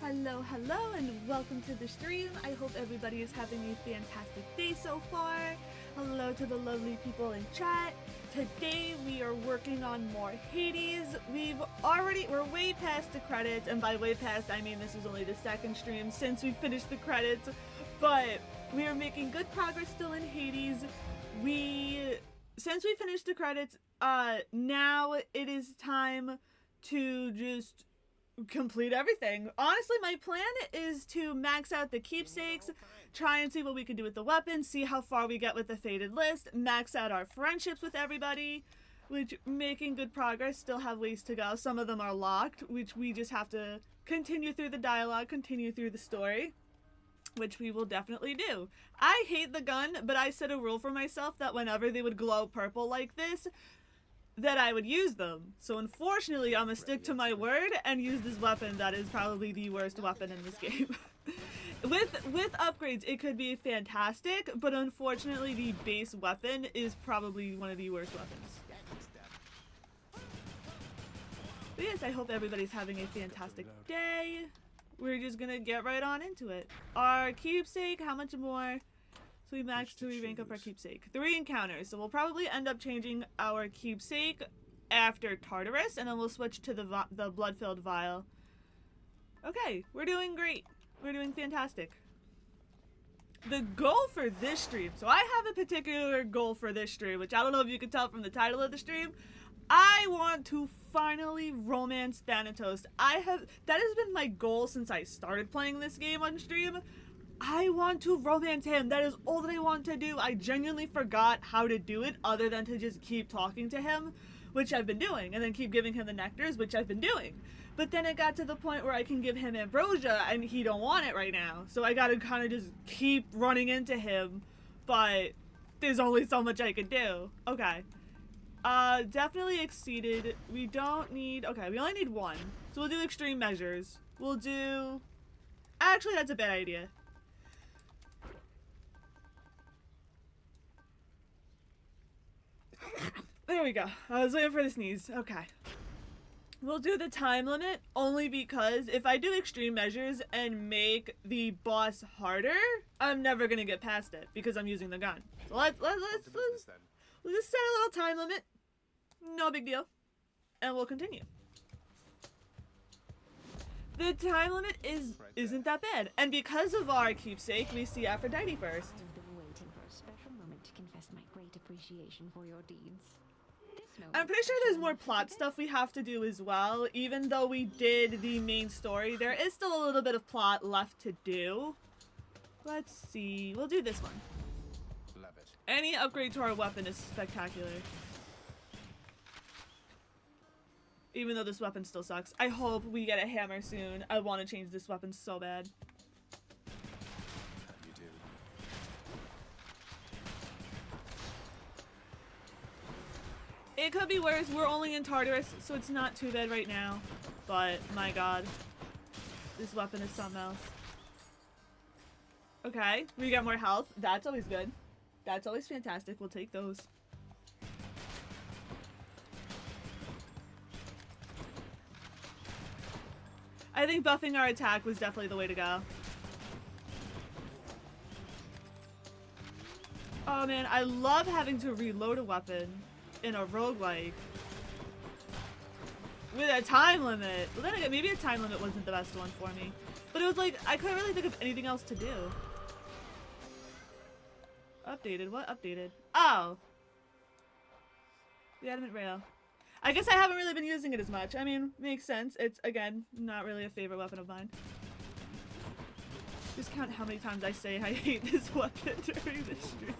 Hello, and welcome to the stream. I hope everybody is having a fantastic day so far. Hello to the lovely people in chat. Today we are working on more Hades. We're way past the credits, and by way past I mean this is only the second stream since we finished the credits, but we are making good progress still in Hades. Since we finished the credits, now it is time to just complete everything. Honestly, my plan is to max out the keepsakes, try and see what we can do with the weapons, see how far we get with the fated list, max out our friendships with everybody, which making good progress, still have ways to go. Some of them are locked, which we just have to continue through the dialogue, continue through the story, which we will definitely do. I hate the gun, but I set a rule for myself that whenever they would glow purple like this, that I would use them. So unfortunately, I'm gonna stick to my word and use this weapon that is probably the worst weapon in this game. With upgrades, it could be fantastic, but unfortunately, the base weapon is probably one of the worst weapons. But yes, I hope everybody's having a fantastic day. We're just gonna get right on into it. Our keepsake, how much more? So we max till we rank up our keepsake. 3 encounters, so we'll probably end up changing our keepsake after Tartarus, and then we'll switch to the blood-filled vial. Okay, we're doing great. We're doing fantastic. The goal for this stream, so I have a particular goal for this stream, which I don't know if you can tell from the title of the stream. I want to finally romance Thanatos. That has been my goal since I started playing this game on stream. I want to romance him. That is all that I want to do. I genuinely forgot how to do it other than to just keep talking to him, which I've been doing, and then keep giving him the nectars, which I've been doing. But then it got to the point where I can give him ambrosia, and he don't want it right now. So I gotta kind of just keep running into him, but there's only so much I can do. Okay. Definitely exceeded. We don't need... Okay, we only need 1. So we'll do extreme measures. We'll do... Actually, that's a bad idea. There we go. I was waiting for the sneeze. Okay. We'll do the time limit only because if I do extreme measures and make the boss harder, I'm never gonna get past it because I'm using the gun. So let's just set a little time limit. No big deal. And we'll continue. The time limit isn't that bad. And because of our keepsake, we see Aphrodite first. I've been waiting for a special moment to confess my great appreciation for your deeds. I'm pretty sure there's more plot stuff we have to do as well. Even though we did the main story, there is still a little bit of plot left to do. Let's see. We'll do this one. Love it. Any upgrade to our weapon is spectacular. Even though this weapon still sucks. I hope we get a hammer soon. I want to change this weapon so bad. You do. It could be worse. We're only in Tartarus, so it's not too bad right now. But, my god. This weapon is something else. Okay, we got more health. That's always good. That's always fantastic. We'll take those. I think buffing our attack was definitely the way to go. Oh man, I love having to reload a weapon in a roguelike. With a time limit. Well, then again, maybe a time limit wasn't the best one for me. But it was like, I couldn't really think of anything else to do. Updated? What updated? Oh! The adamant rail. I guess I haven't really been using it as much. I mean, makes sense. It's, again, not really a favorite weapon of mine. Just count how many times I say I hate this weapon during this stream.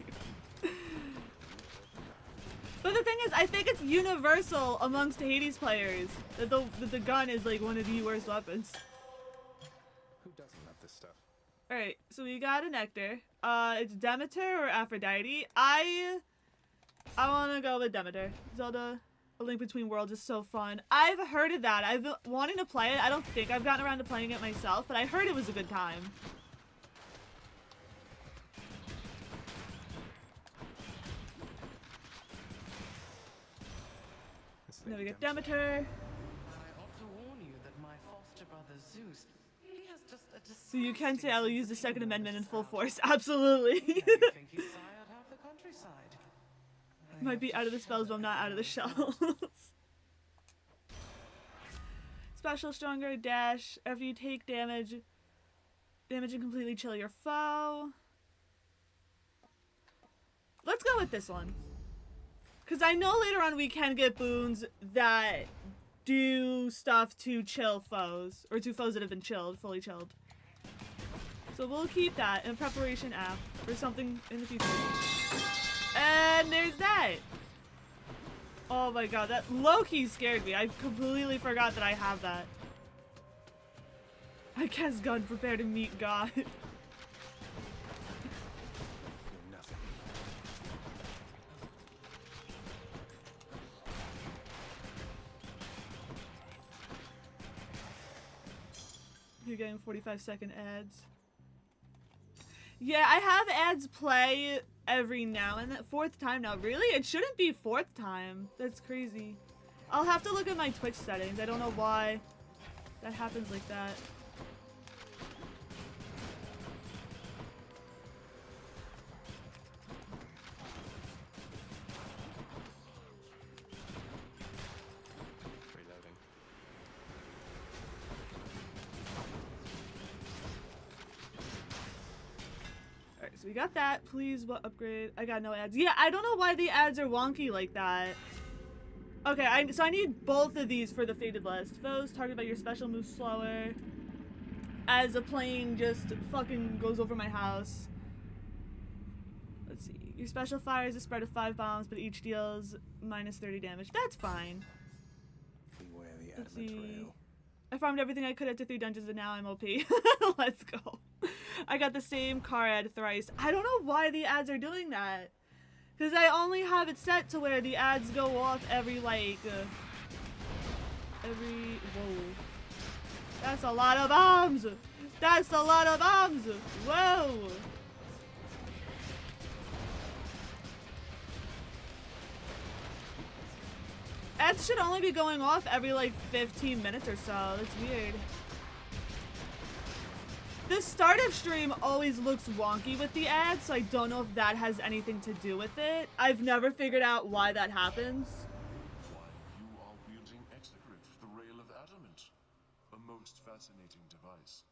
But the thing is, I think it's universal amongst Hades players that the gun is like one of the worst weapons. Who doesn't love this stuff? Alright, so we got a nectar. It's Demeter or Aphrodite. I want to go with Demeter. Zelda, A Link Between Worlds is so fun. I've heard of that. I've been wanting to play it. I don't think I've gotten around to playing it myself, but I heard it was a good time. Then we get Demeter. I ought to warn you that my foster brother Zeus, he has So you can say I will use the Second Amendment in full force. Absolutely. You think you sired half the countryside. Might be out of the spells, but I'm not out of the shells. Special stronger dash. After you take damage and completely chill your foe. Let's go with this one. Because I know later on we can get boons that do stuff to chill foes. Or to foes that have been chilled, fully chilled. So we'll keep that in preparation app for something in the future. And there's that! Oh my god, that low-key scared me. I completely forgot that I have that. I guess God, prepare to meet God. You're nothing. You're getting 45-second ads. Yeah, I have ads play every now and then. 4th time now. Really? It shouldn't be 4th time. That's crazy. I'll have to look at my Twitch settings. I don't know why that happens like that. Reloading. Alright, so we got that. Please, what upgrade? I got no ads. Yeah, I don't know why the ads are wonky like that. Okay, so I need both of these for the Faded Blast. Foes targeted by your special move slower. As a plane just fucking goes over my house. Let's see. Your special fires a spread of 5 bombs, but each deals minus 30 damage. That's fine. Beware the Let's adamant see. rail. I farmed everything I could at the 3 dungeons and now I'm OP. Let's go. I got the same car ad thrice. I don't know why the ads are doing that. Because I only have it set to where the ads go off every, like, whoa. That's a lot of bombs! That's a lot of bombs! Whoa! Ads should only be going off every, like, 15 minutes or so. That's weird. The start of stream always looks wonky with the ads, so I don't know if that has anything to do with it. I've never figured out why that happens. Why, you are wielding Exegryph, the Rail of Adamant. A most fascinating device.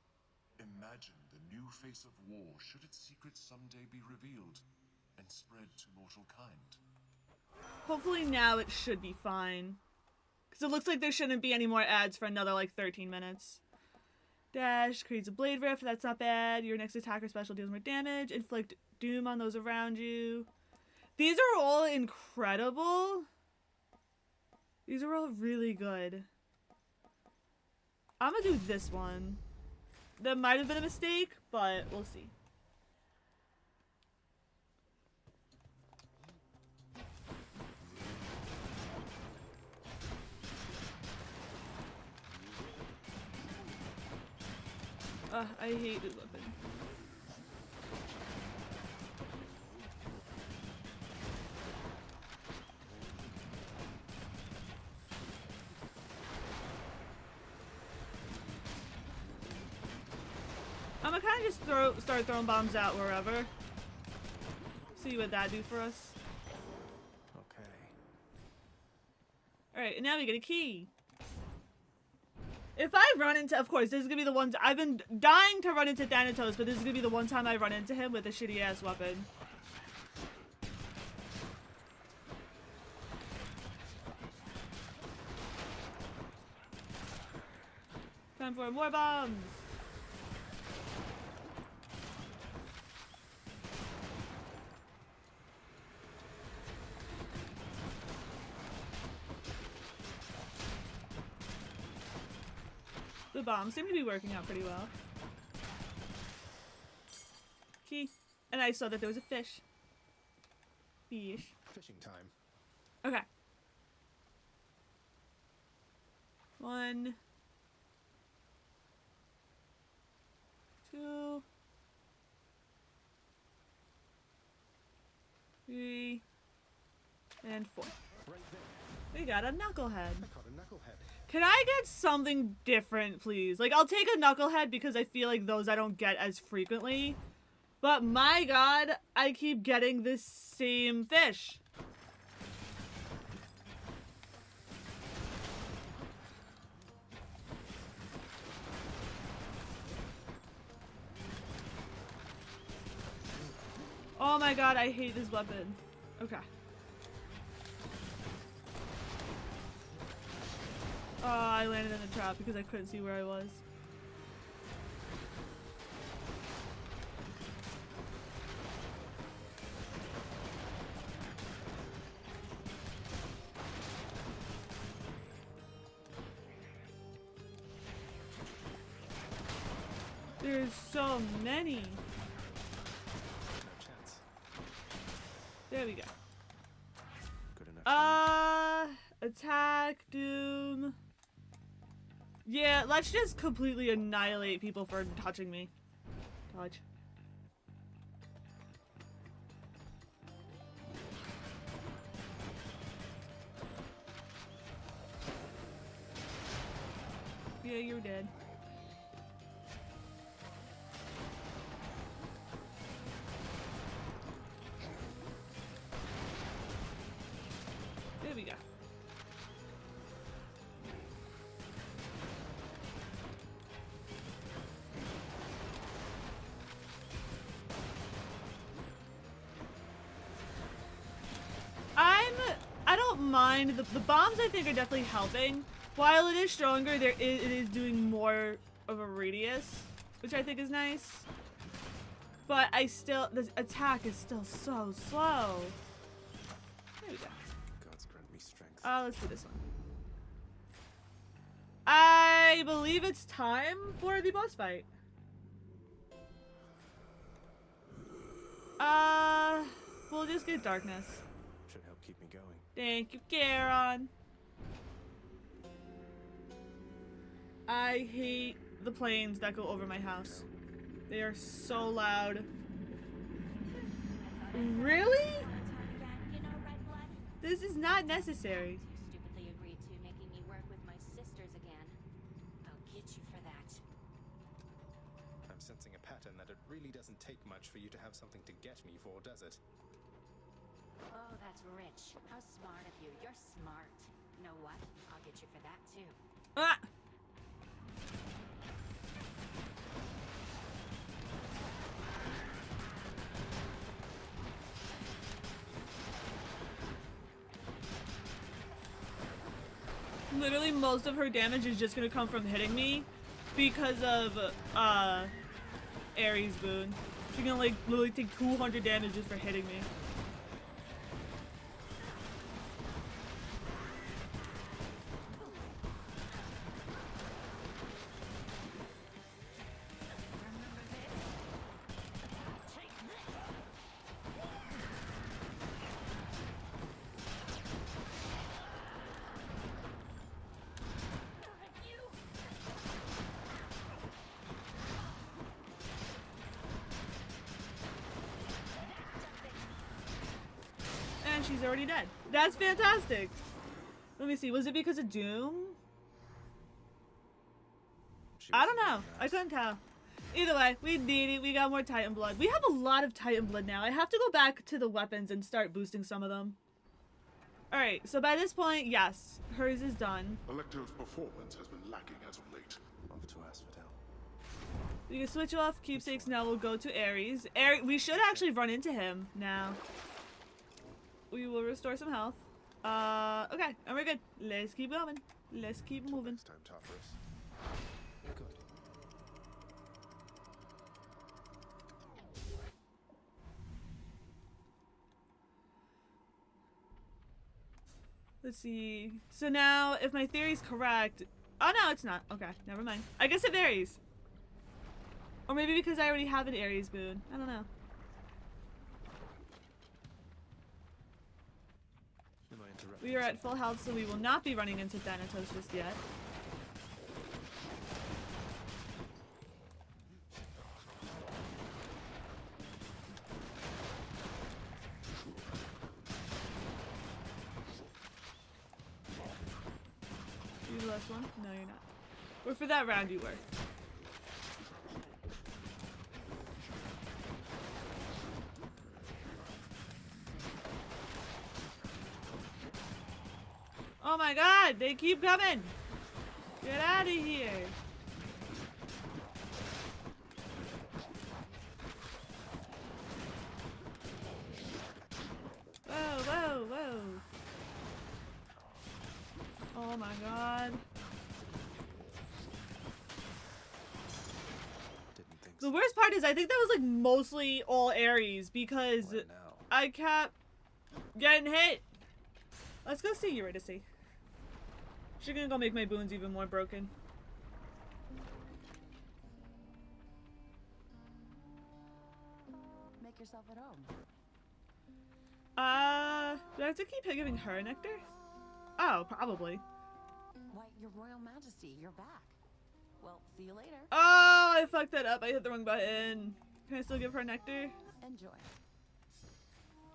Imagine the new face of war should its secrets someday be revealed and spread to mortal kind. Hopefully now it should be fine. Because it looks like there shouldn't be any more ads for another, like, 13 minutes. Dash creates a blade rift. That's not bad. Your next attack or special deals more damage. Inflict doom on those around you. These are all incredible. These are all really good. I'm gonna do this one. That might have been a mistake, but we'll see. I hate this weapon. I'm gonna kind of just start throwing bombs out wherever. See what that do for us. Okay. Alright, and now we get a key. If I run into, of course, this is gonna be the one. I've been dying to run into Thanatos, but this is gonna be the one time I run into him with a shitty ass weapon. Time for more bombs. The bombs seem to be working out pretty well. Key. And I saw that there was a fish. Fish. Fishing time. Okay. 1, 2, 3, and 4. Right there. We got a knucklehead. I caught a knucklehead. Can I get something different, please? Like, I'll take a knucklehead because I feel like those I don't get as frequently. But my god, I keep getting this same fish. Oh my god, I hate this weapon. Okay. Oh, I landed in a trap because I couldn't see where I was. There's so many. No chance. There we go. Good enough. Attack, Doom. Yeah, let's just completely annihilate people for touching me. Touch. Yeah, you're dead. There we go. I don't mind. The bombs I think are definitely helping. While it is stronger, it is doing more of a radius, which I think is nice. But the attack is still so slow. There we go. Gods grant me strength. Let's do this one. I believe it's time for the boss fight. We'll just get darkness. Should help keep me going. Thank you, Charon. I hate the planes that go over my house. They are so loud. Really? This is not necessary. You stupidly agreed to making me work with my sisters again. I'll get you for that. I'm sensing a pattern that it really doesn't take much for you to have something to get me for, does it? Oh, that's rich. How smart of you. You're smart. You know what? I'll get you for that too. Ah! Literally most of her damage is just gonna come from hitting me because of Ares boon. She can like literally take 200 damage just for hitting me. And she's already dead. That's fantastic. Let me see. Was it because of Doom? I don't know. I couldn't tell. Either way, we need it. We got more Titan blood. We have a lot of Titan blood now. I have to go back to the weapons and start boosting some of them. Alright, so by this point, yes, hers is done. Electo's performance has been lacking as of late. Off to Asphodel. You can switch off keepsakes now. We'll go to Ares. We should actually run into him now. We will restore some health. Okay, and we're good. Let's keep going. Let's keep moving. Next time, Tartarus. Good. Let's see. So now, if my theory's correct... Oh, no, it's not. Okay, never mind. I guess it varies. Or maybe because I already have an Ares boon. I don't know. Am I interrupting We are at something? full health, so we will not be running into Thanatos just yet. this one? No, you're not. Or for that round you were. Oh my god, they keep coming! Get out of here! Whoa, whoa, whoa! Oh my god. Didn't think The so. worst part is I think that was like mostly all Ares because What now? I kept getting hit. Let's go see Eurydice. She's gonna go make my boons even more broken. Make yourself at home. Do I have to keep giving her nectar? Oh, probably. Why, Your Royal Majesty, you're back. Well, see you later. Oh, I fucked that up. I hit the wrong button. Can I still give her nectar? Enjoy.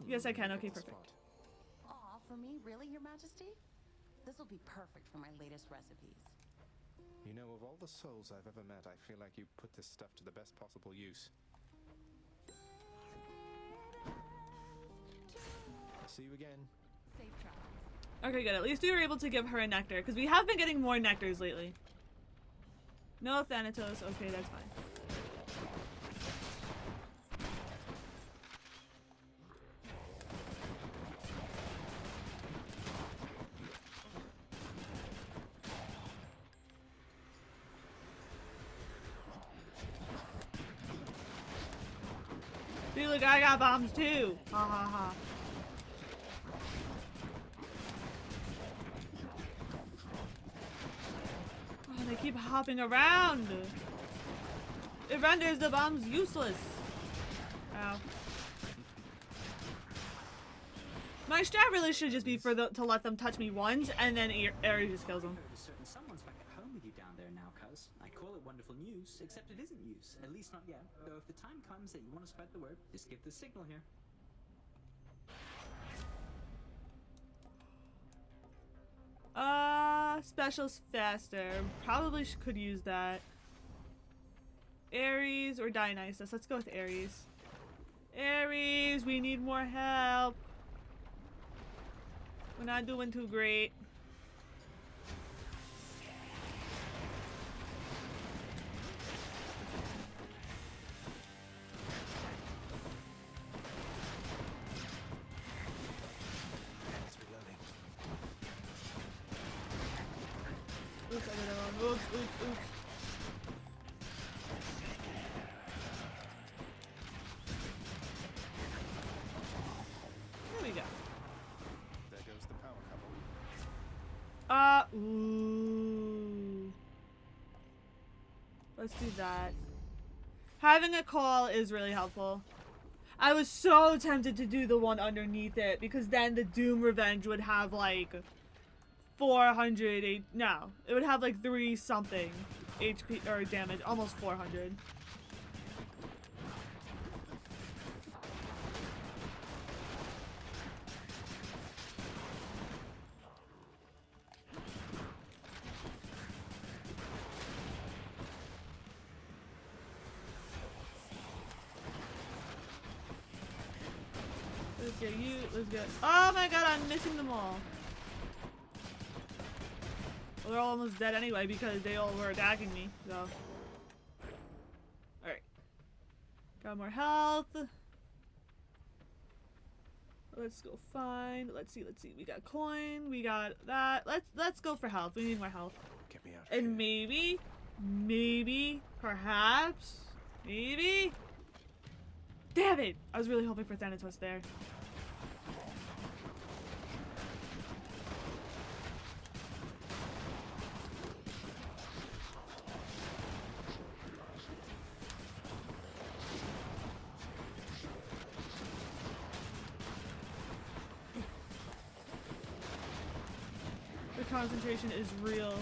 Yes, I can. Okay, Good perfect. spot. Aw, for me, really, Your Majesty? This will be perfect for my latest recipes. You know, of all the souls I've ever met, I feel like you put this stuff to the best possible use. See you again. Safe travels. Okay, good. At least we were able to give her a nectar because we have been getting more nectars lately. No Thanatos. Okay, that's fine. See, look, I got bombs too. Ha ha ha. Oh, they keep hopping around. It renders the bombs useless. Ow. My strat really should just be for to let them touch me once, and then Ares just kills them. Heard a certain someone's back at home with you down there now, cuz. I call it wonderful news, except it isn't news. At least not yet. Though if the time comes that you want to spread the word, just give the signal here. Specials faster. Probably could use that. Ares or Dionysus. Let's go with Ares. Ares, we need more help. We're not doing too great. It's reloading. Oops, I did it wrong. Oops, oops, oops. There we go. There goes the power couple. Ooh. Let's do that. Having a call is really helpful. I was so tempted to do the one underneath it because then the Doom Revenge would have like 400, no, it would have like 3 something HP or damage, almost 400. Let's get you, let's get, oh my god, I'm missing them all. Well, they're all almost dead anyway because they all were attacking me, so. Alright. Got more health. Let's go find, let's see, we got coin, we got that. Let's go for health, we need more health. Get me out of And here. maybe, perhaps, maybe. Damn it! I was really hoping for Thanatos there. The concentration is real.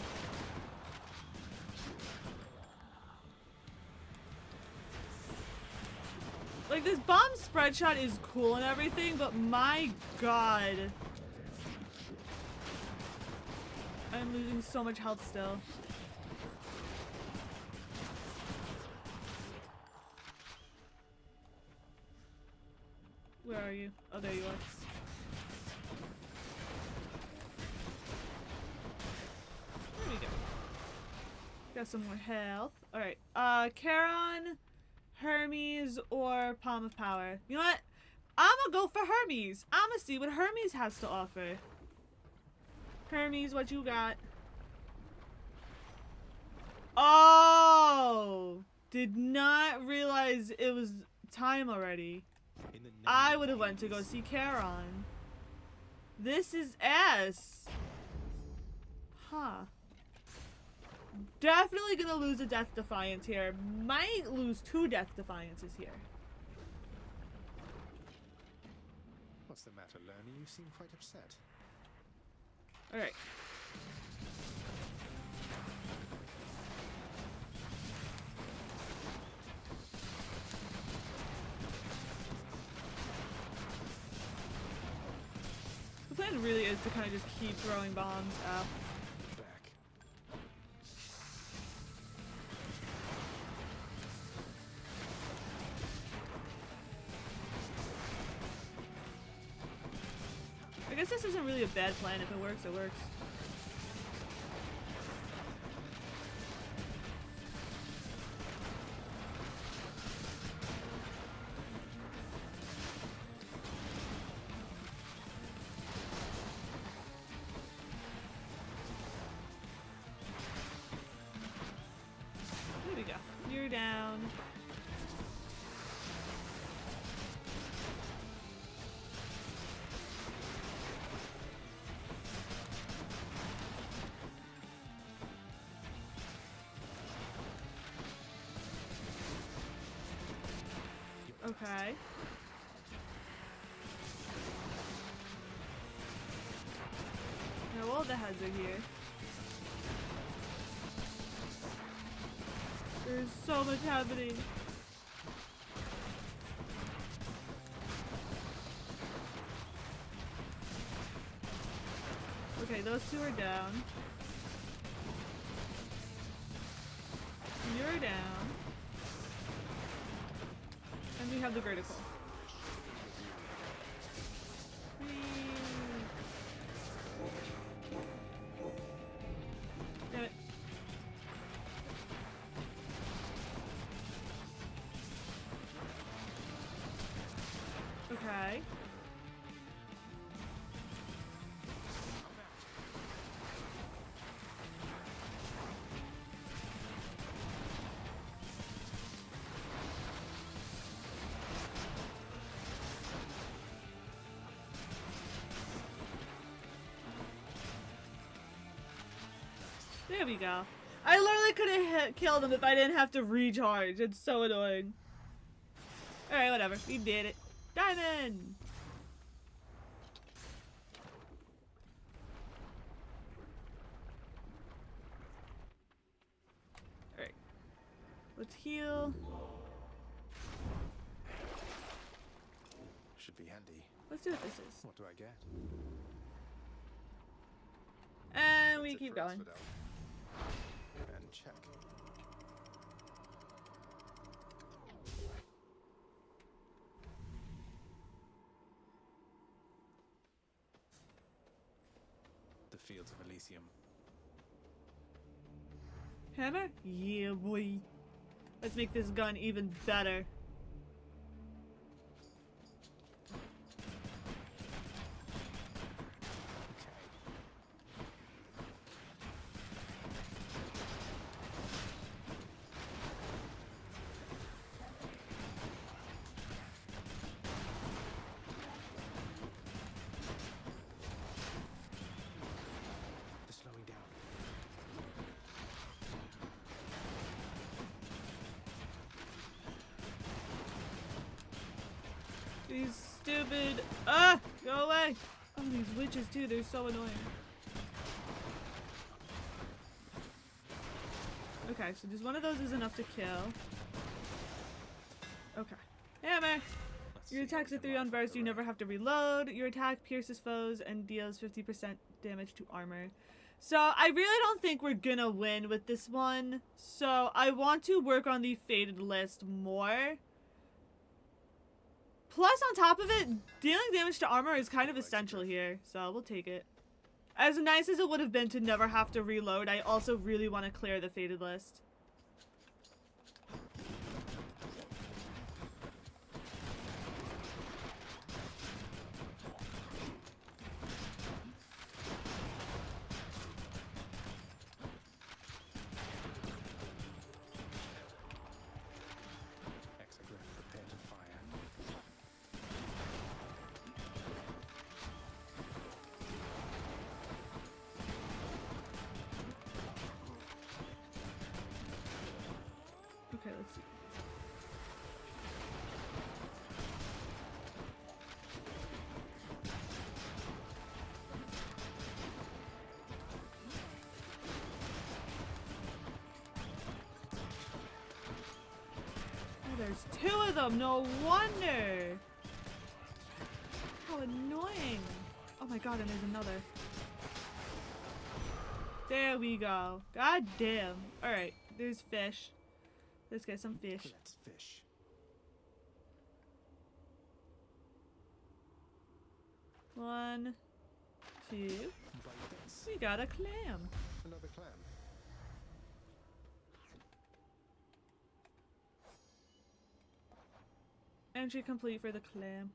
Like, this bomb spread shot is cool and everything, but my god. I'm I'm losing so much health still. Where are you? Oh, there you are. There we go. Got some more health. Alright. Charon, Hermes, or Palm of Power. You know what? I'm gonna go for Hermes. I'm gonna see what Hermes has to offer. Hermes, what you got? Oh! Did not realize it was time already. I would have went to go see Charon. This is S. Huh. Definitely gonna lose a Death Defiance here. Might lose 2 Death Defiances here. What's the matter, Lernie? You seem quite upset. Alright. The plan really is to kind of just keep throwing bombs out. Back. I guess this isn't really a bad plan. If it works, it works. There we go. You're down. Okay. Now all the heads are here. There's so much happening. Okay, those 2 are down. You're down. And we have the vertical. Whee! Damn it. Okay. There we go. I literally could have killed him if I didn't have to recharge. It's so annoying. Alright, whatever. We did it. Diamond! Alright. Let's heal. Should be handy. Let's see what this is. What do I get? And we That's it keep for going. Asphodel. And check. The fields of Elysium. Hammer? Yeah, boy. Let's make this gun even better. The slowing down. These stupid... Ah! Go away! Oh, these witches too, they're so annoying. Okay, so just one of those is enough to kill. Okay. Hammer! Your attacks are 3 on burst, you never have to reload. Your attack pierces foes and deals 50% damage to armor. So I really don't think we're gonna win with this one. So I want to work on the fated list more. Plus, on top of it, dealing damage to armor is kind of essential here. So we'll take it. As nice as it would have been to never have to reload, I also really want to clear the fated list. Exeglyph, prepare to fire. Okay, let's see. Oh, there's two of them. No wonder. How annoying. Oh my god, and there's another. There we go. God damn. Alright, there's fish. Let's get some fish. Let's fish. One, two. Bite this. We got a clam. Another clam. Entry complete for the clam.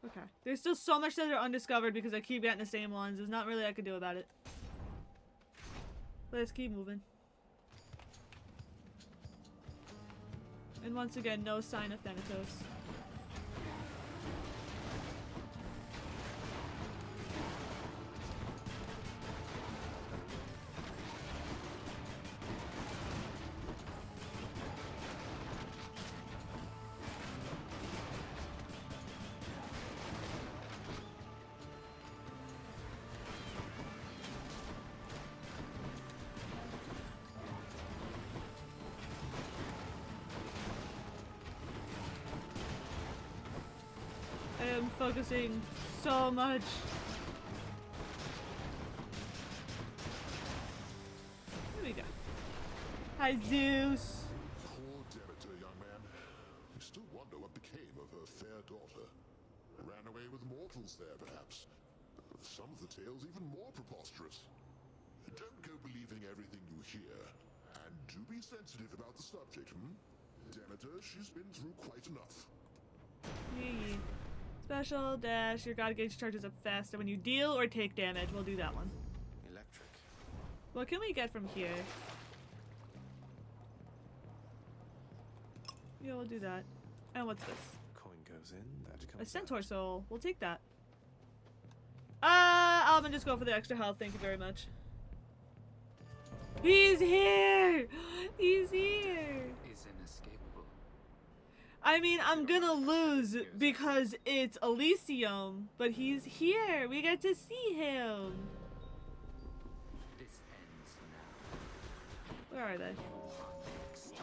Okay. There's still so much that are undiscovered because I keep getting the same ones. There's not really I could do about it. Let's keep moving. And once again, no sign of Thanatos. I am focusing so much. Here we go. Hi, Zeus. Poor Demeter, young man. You still wonder what became of her fair daughter. Ran away with mortals there, perhaps. Some of the tales even more preposterous. Don't go believing everything you hear. And do be sensitive about the subject, Demeter, she's been through quite enough. Yee. Special dash. Your god gauge charges up faster when you deal or take damage. We'll do that one. Electric. What can we get from here? Yeah, we'll do that. And what's this? Coin goes in, that comes A centaur out. soul. We'll take that. I'm gonna just go for the extra health. Thank you very much. He's here! He's here! Is inescapable. I mean, I'm gonna lose because it's Elysium, but he's here. We get to see him. This ends now. Where are they? Next.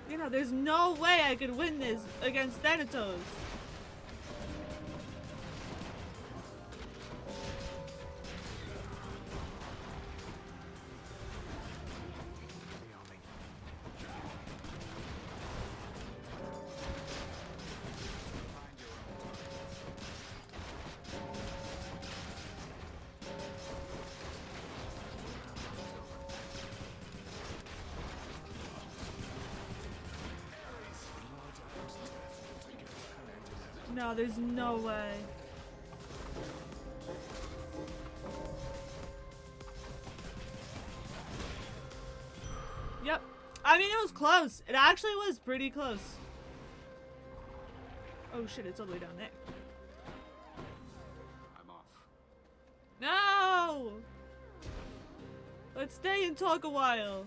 You know, there's no way I could win this against Thanatos. No, there's no way. Yep. I mean, it was close. It actually was pretty close. Oh shit, it's all the way down there. I'm off. No! Let's stay and talk a while.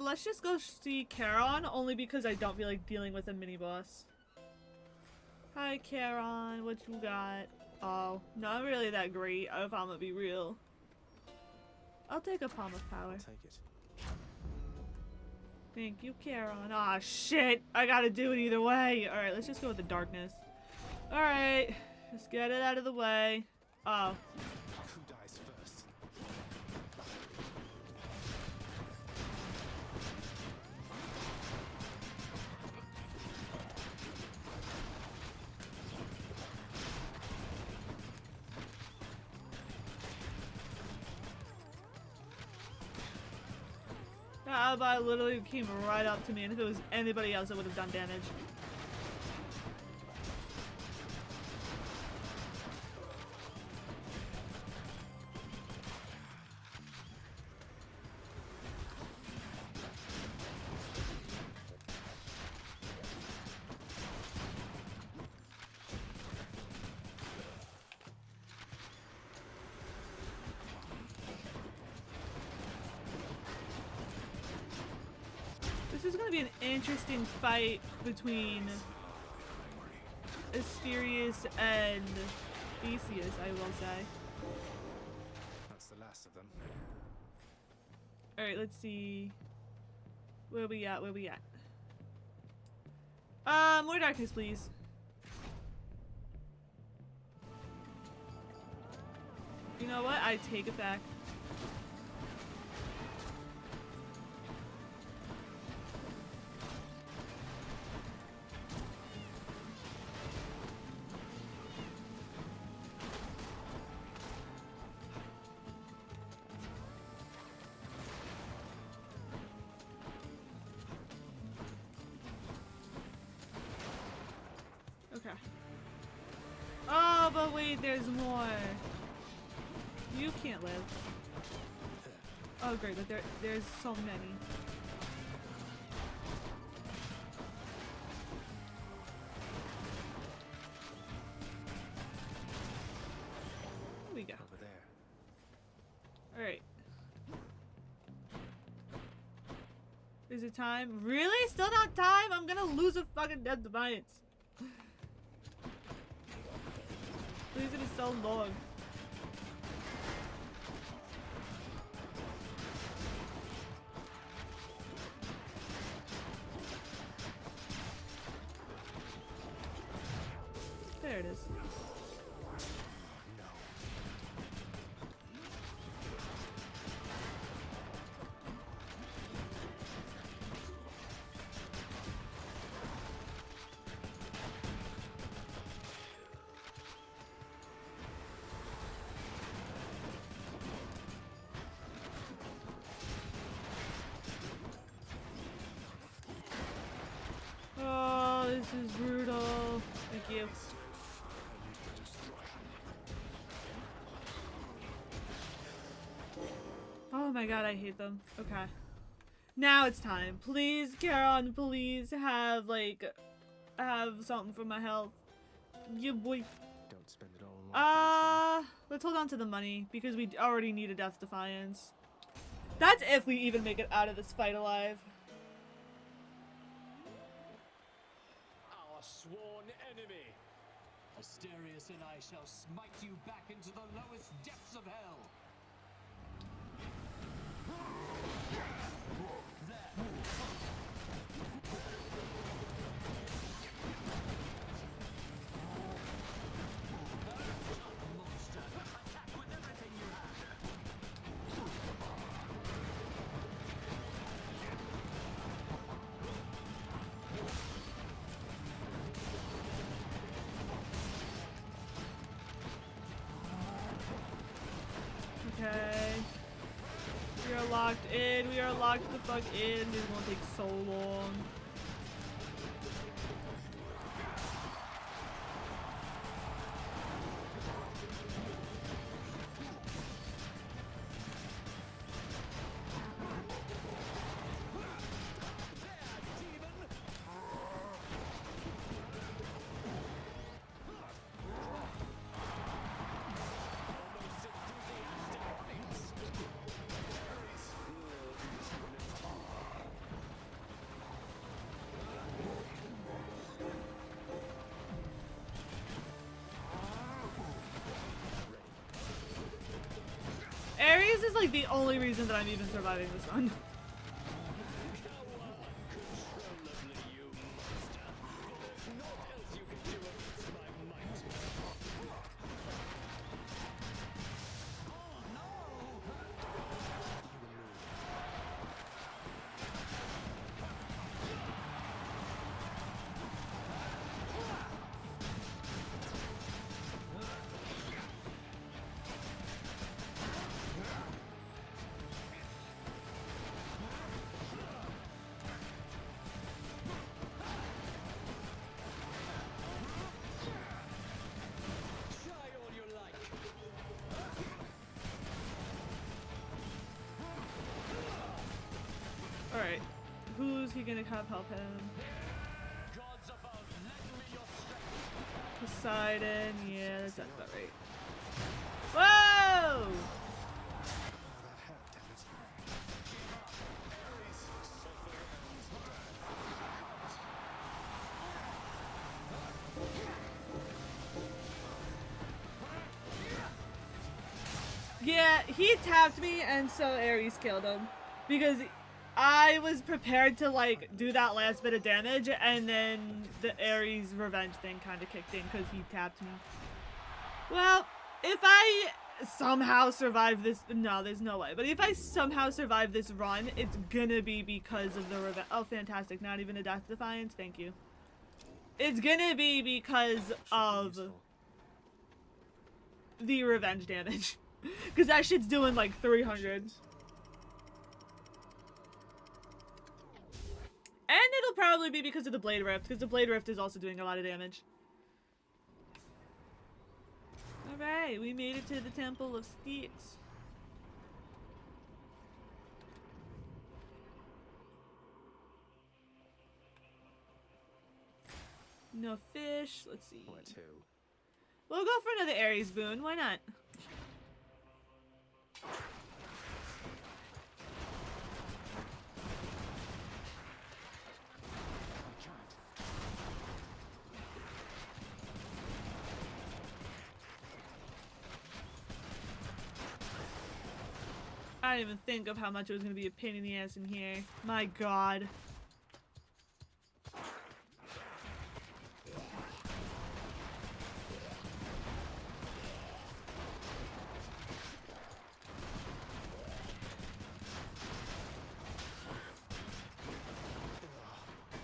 let's just go see Charon, only because I don't feel like dealing with a mini-boss. Hi, Charon. What you got? Oh, not really that great, if I'm gonna be real. I'll take a Palm of Power. Take it. Thank you, Charon. Ah, shit! I gotta do it either way! Alright, let's just go with the darkness. Alright, let's get it out of the way. Oh. Who dies first? That Albi literally came right up to me, and if it was anybody else, it would have done damage. This is gonna be an interesting fight between Asterius and Theseus, I will say. That's the last of them. Alright, let's see. Where we at? Where we at? More darkness, please. You know what? I take it back. Okay. Oh, but wait, there's more. You can't live. Oh, great, but there's so many. Here we go. Over there. Alright. Is it time? Really? Still not time? I'm gonna lose a fucking Dead Defiance. Please, it is so long. There it is. Oh, this is brutal. Thank you. Oh my god, I hate them. Okay. Now it's time. Please, Charon, please have, like, have something for my health. Yeah, boy. Don't spend it all in one place, Let's hold on to the money, because we already need a Death Defiance. That's if we even make it out of this fight alive. Our sworn enemy. Asterius and I shall smite you back into the lowest depths of hell. Monster, attack with everything you have. Okay. We are locked in. We are locked the fuck in. This won't take so long. This is like the only reason that I'm even surviving this run. Alright, who's he gonna have help him? Poseidon, yeah, that sounds about right. Whoa! Yeah, he tapped me and so Ares killed him. Because I was prepared to like do that last bit of damage and then the Ares revenge thing kind of kicked in because he tapped me. Well, if I somehow survive this, no, there's no way. But if I somehow survive this run, it's gonna be because of the revenge. Oh, fantastic. Not even a Death Defiance. Thank you. It's gonna be because of the revenge damage. Because that shit's doing like 300. And it'll probably be because of the Blade Rift, because the Blade Rift is also doing a lot of damage. Alright, we made it to the Temple of Styx. No fish, let's see. Where to? We'll go for another Ares boon, why not? I didn't even think of how much it was going to be a pain in the ass in here. My god.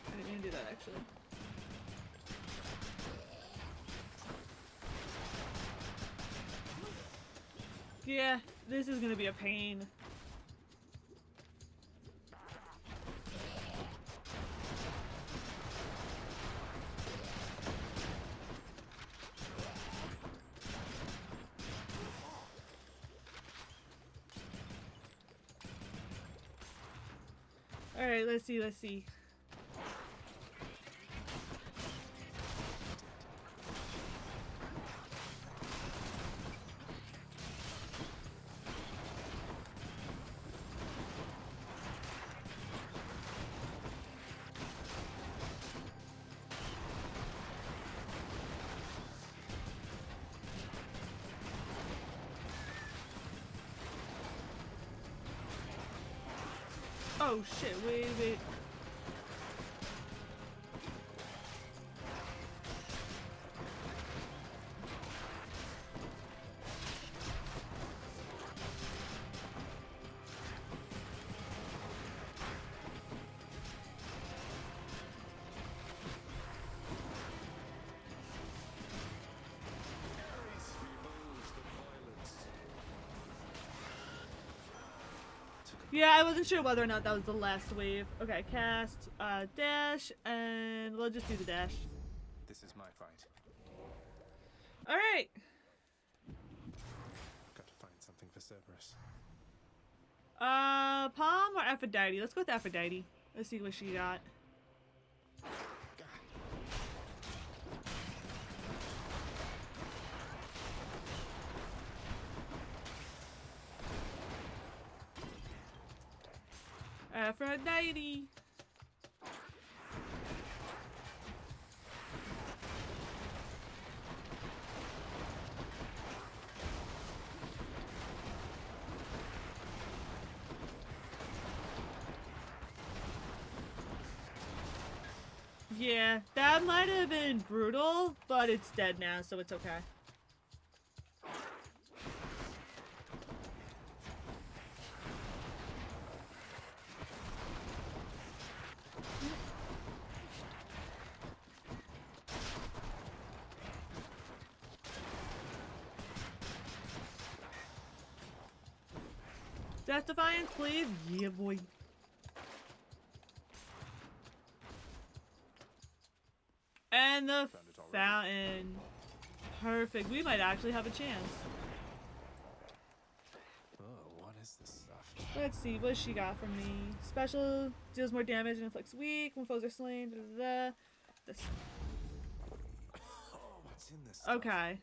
I didn't even do that actually. Yeah, this is gonna be a pain. Alright, let's see, let's see. Oh shit, wait. Yeah, I wasn't sure whether or not that was the last wave. Okay, cast, dash, and we'll just do the dash. This is my fight. Alright! Got to find something for Cerberus. Palm or Aphrodite? Let's go with Aphrodite. Let's see what she got. Aphrodite! Yeah, that might have been brutal, but it's dead now, so it's okay. Death Defiance, please? Yeah, boy. And the fountain. Perfect. We might actually have a chance. Oh, what is this stuff? Let's see. What she got from me? Special. Deals more damage and inflicts weak when foes are slain. Da, da, da. This. Oh, what's in this stuff? Okay.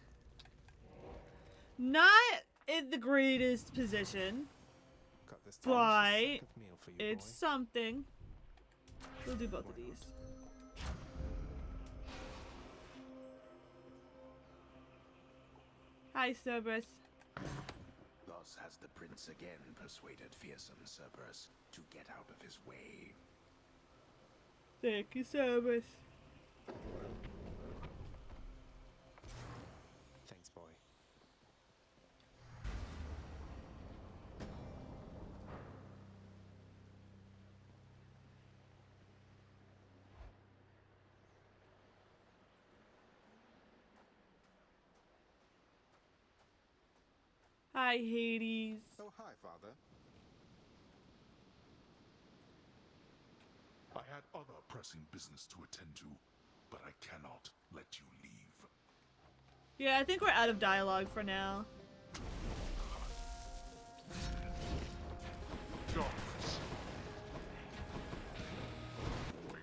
Not in the greatest position. Got this But delicious sack of meal for you, it's boy. something. We'll do both of these. Hi, Cerberus. Thus has the prince again persuaded fearsome Cerberus to get out of his way. Thank you, Cerberus. Thanks, boy. Hi, Hades. Oh, hi, Father. I had other pressing business to attend to, but I cannot let you leave. Yeah, I think we're out of dialogue for now. Darkness. Wait.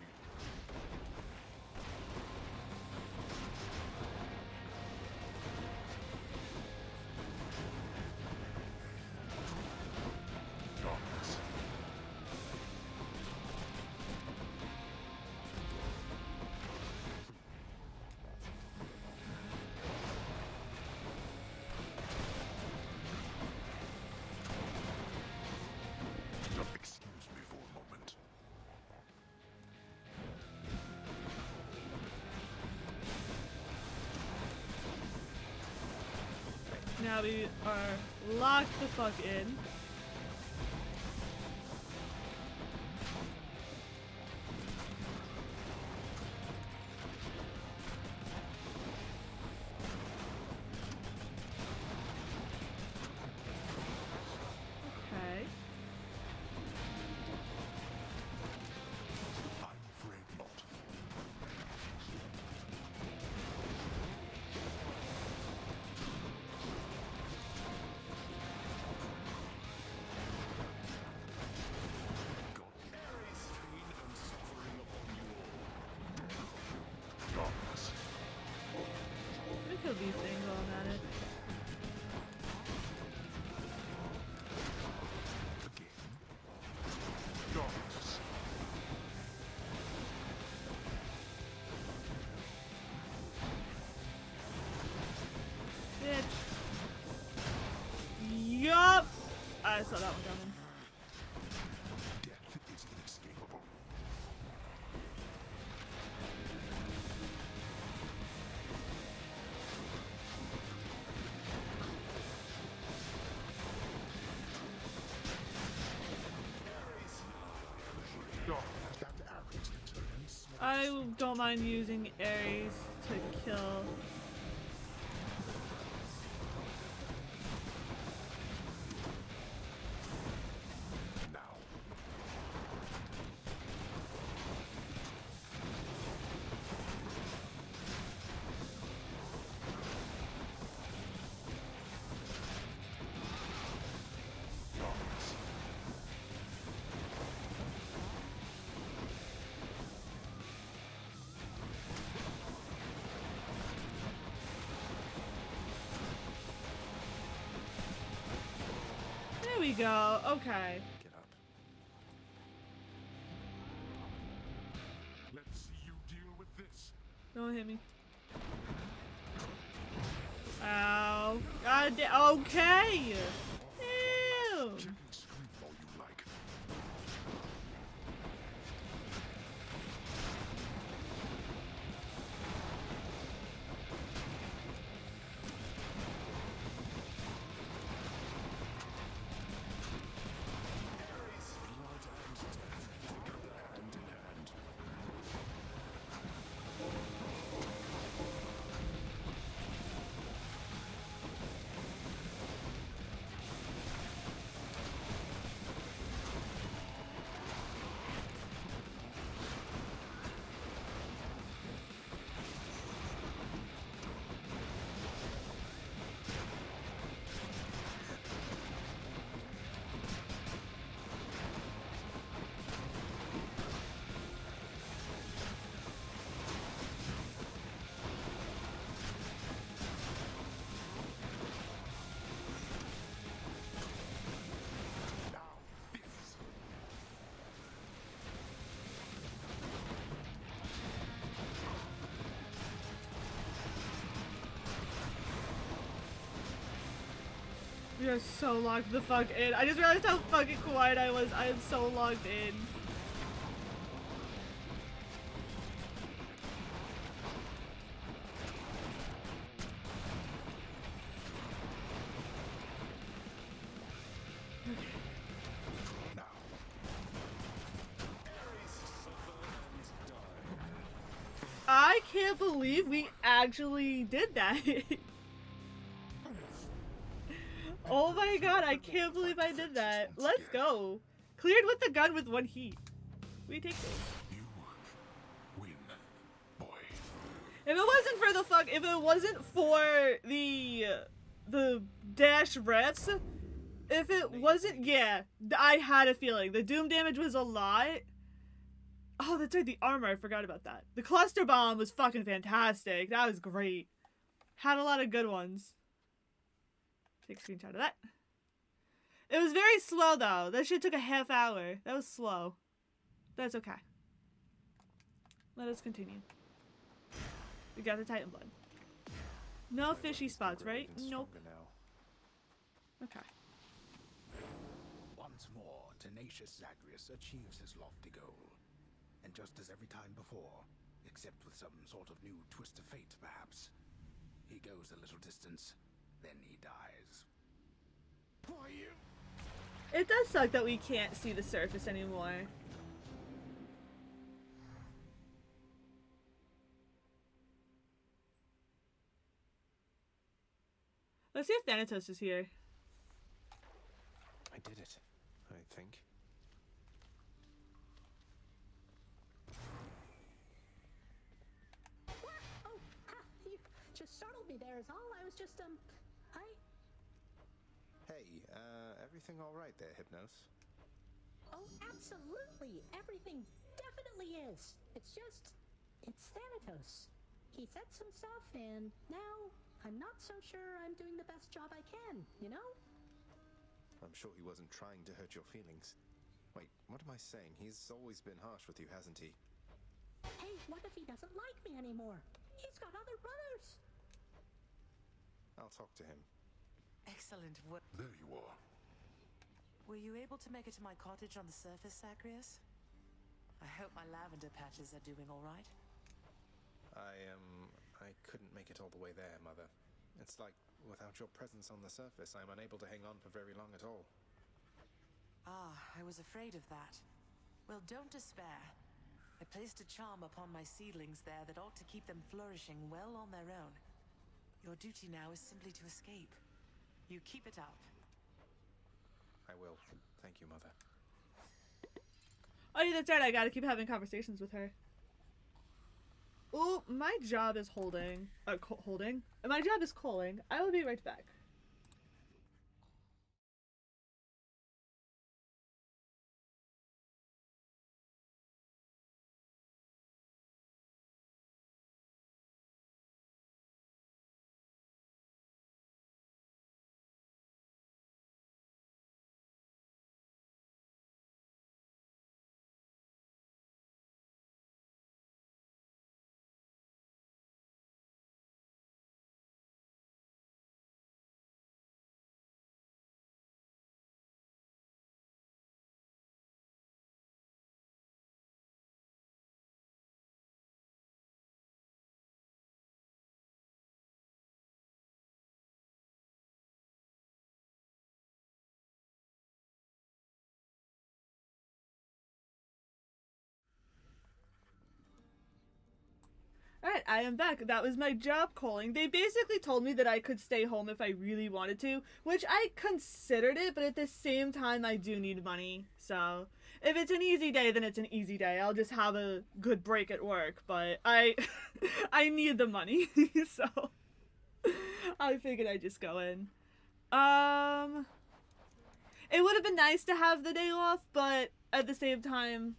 Darkness. Excuse me for a moment. Now we are locked the fuck in. Okay. I'm afraid not. God, Ares' pain and suffering upon you all. Darkness. Let me kill these things while I'm at it. Again. Darkness. Bitch. Yup! I saw that one coming. Death is inescapable. Darkness. That arrogant returns. I don't mind using Ares to kill. Now. Darkness. There we go. Okay. Get up. Let's see you deal with this. Don't hit me. Ow. God damn. Okay. Ew. You can scream all you like. We are so logged the fuck in. I just realized how fucking quiet I was. I am so logged in. I can't believe we actually did that. Oh my god, I can't believe I did that. Let's go. Cleared with the gun with 1 heat. We take this. You win, boy. If it wasn't for the if it wasn't for the dash rats, if it wasn't, yeah, I had a feeling. The doom damage was a lot. Oh, that's right, the armor, I forgot about that. The cluster bomb was fucking fantastic. That was great. Had a lot of good ones. Take a screenshot of that. It was very slow though. That shit took a half hour. That was slow. That's okay. Let us continue. We got the Titan blood. No fishy spots, right? Nope. Okay. Once more, tenacious Zagreus achieves his lofty goal. And just as every time before, except with some sort of new twist of fate, perhaps, he goes a little distance, then he dies. Why you? It does suck that we can't see the surface anymore. Let's see if Thanatos is here. I did it, I think. Oh, you just startled me there is all. I was just, Hey, everything all right there, Hypnos? Oh, absolutely. Everything definitely is. It's Thanatos. He said some stuff, and now I'm not so sure I'm doing the best job I can, you know? I'm sure he wasn't trying to hurt your feelings. Wait, what am I saying? He's always been harsh with you, hasn't he? Hey, what if he doesn't like me anymore? He's got other brothers. I'll talk to him. Excellent work. There you are. Were you able to make it to my cottage on the surface, Zagreus? I hope my lavender patches are doing all right. I couldn't make it all the way there, Mother. It's like, without your presence on the surface, I'm unable to hang on for very long at all. Ah, I was afraid of that. Well, don't despair. I placed a charm upon my seedlings there that ought to keep them flourishing well on their own. Your duty now is simply to escape. You keep it up. I will. Thank you, Mother. Oh yeah, that's right, I gotta keep having conversations with her. Oh, my job is holding. Holding? My job is calling. I will be right back. Alright, I am back. That was my job calling. They basically told me that I could stay home if I really wanted to, which I considered it, but at the same time, I do need money. So, if it's an easy day, then it's an easy day. I'll just have a good break at work, but I need the money, so I figured I'd just go in. It would have been nice to have the day off, but at the same time,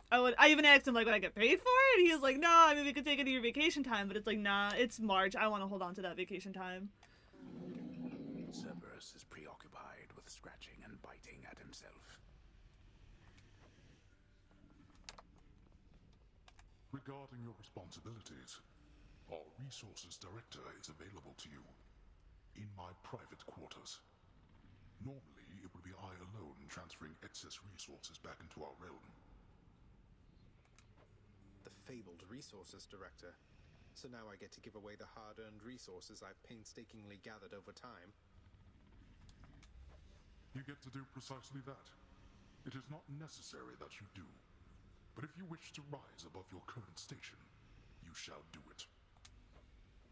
I even asked him, like, would I get paid for it? And he was like, no, I mean, we could take it to your vacation time, but it's like, nah, it's March. I want to hold on to that vacation time. Cerberus is preoccupied with scratching and biting at himself. Regarding your responsibilities, our resources director is available to you in my private quarters. Normally, it would be I alone transferring excess resources back into our realm. The fabled resources director. So now I get to give away the hard-earned resources I've painstakingly gathered over time. You get to do precisely that. It is not necessary that you do. But if you wish to rise above your current station, you shall do it.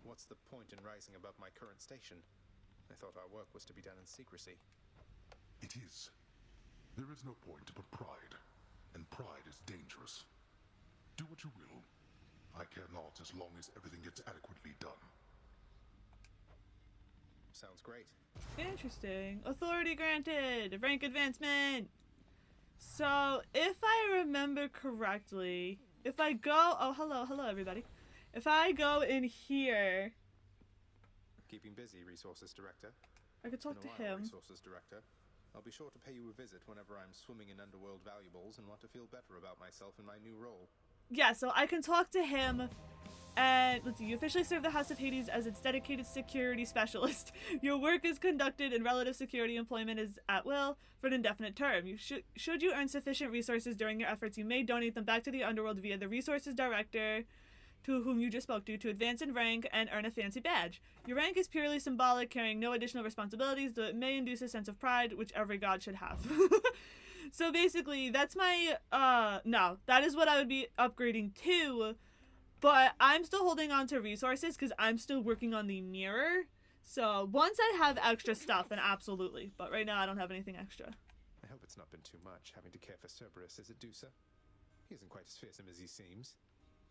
What's the point in rising above my current station? I thought our work was to be done in secrecy. It is. There is no point but pride, and pride is dangerous. Do what you will. I care not as long as everything gets adequately done. Sounds great. Interesting. Authority granted. Rank advancement. So, if I remember correctly, if I go... Oh, hello everybody. If I go in here... Keeping busy, Resources Director. I could talk to him. Resources Director. I'll be sure to pay you a visit whenever I'm swimming in underworld valuables and want to feel better about myself in my new role. Yeah, so I can talk to him. And let's see, you officially serve the House of Hades as its dedicated security specialist. Your work is conducted in relative security employment is at will for an indefinite term. You should you earn sufficient resources during your efforts, you may donate them back to the underworld via the resources director to whom you just spoke to advance in rank and earn a fancy badge. Your rank is purely symbolic, carrying no additional responsibilities, though it may induce a sense of pride, which every god should have. So basically, that's my, no, that is what I would be upgrading to, but I'm still holding on to resources because I'm still working on the mirror. So once I have extra stuff, then absolutely, but right now I don't have anything extra. I hope it's not been too much having to care for Cerberus, is it, Dusa? He isn't quite as fearsome as he seems.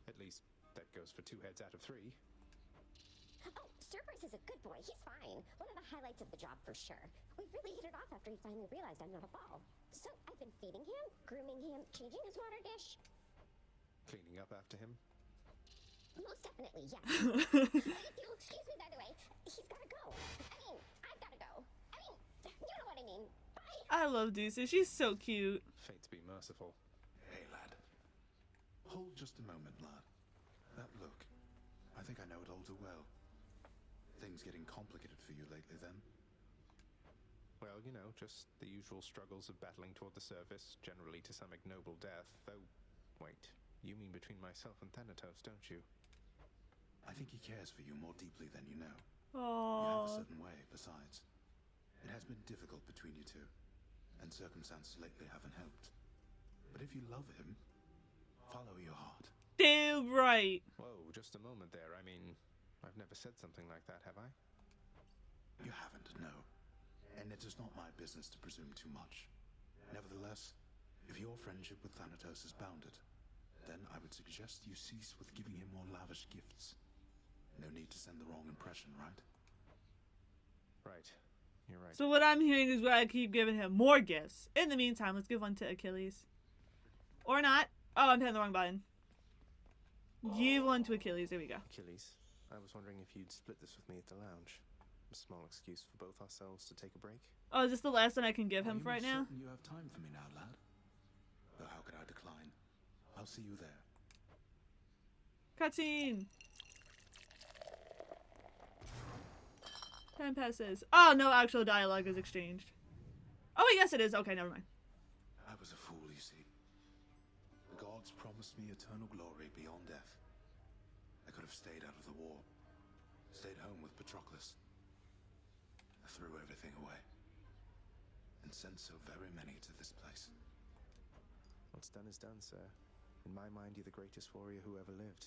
At least, that goes for 2 heads out of 3. Oh, Cerberus is a good boy. He's fine. One of the highlights of the job for sure. We really hit it off after he finally realized I'm not a ball. So I've been feeding him, grooming him, changing his water dish. Cleaning up after him? Most definitely, yes. If you'll excuse me, by the way, he's gotta go. I mean, I've gotta go. I mean, you know what I mean. Bye. I love Dusa. She's so cute. Fate be merciful. Hey, lad. Hold just a moment, lad. That look. I think I know it all too well. Things getting complicated for you lately, then? Well, you know, just the usual struggles of battling toward the surface, generally to some ignoble death, though... Wait, you mean between myself and Thanatos, don't you? I think he cares for you more deeply than you know. Aww. You have a certain way, besides. It has been difficult between you two, and circumstances lately haven't helped. But if you love him, follow your heart. Damn right. Whoa, just a moment there. I mean, I've never said something like that, have I? You haven't, no. And it is not my business to presume too much. Nevertheless, if your friendship with Thanatos is bounded, then I would suggest you cease with giving him more lavish gifts. No need to send the wrong impression, right? Right. You're right. So what I'm hearing is where I keep giving him more gifts. In the meantime, let's give one to Achilles. Or not. Oh, I'm hitting the wrong button. Give one to Achilles. There we go. Achilles, I was wondering if you'd split this with me at the lounge. A small excuse for both ourselves to take a break. Oh, is this the last one I can give him for right now? You have time for me now, lad. Though how could I decline? I'll see you there. Cutscene. Time passes. Oh, no actual dialogue is exchanged. Oh, wait, yes it is. Okay, never mind. I was a fool, you see. The gods promised me eternal glory beyond death. I could have stayed out of the war. Stayed home with Patroclus. I threw everything away. And sent so very many to this place. What's done is done, sir. In my mind, you're the greatest warrior who ever lived.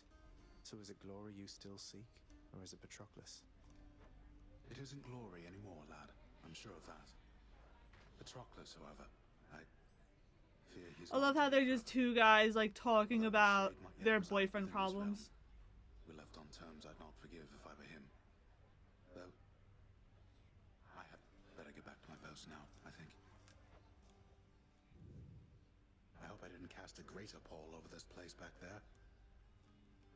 So is it glory you still seek? Or is it Patroclus? It isn't glory anymore, lad. I'm sure of that. Patroclus, however, I fear he's... I love how they're just two guys, like, talking about their boyfriend problems. We left on terms I'd not forgive if I were him. Though, I had better get back to my post now, I think. I hope I didn't cast a greater pall over this place back there.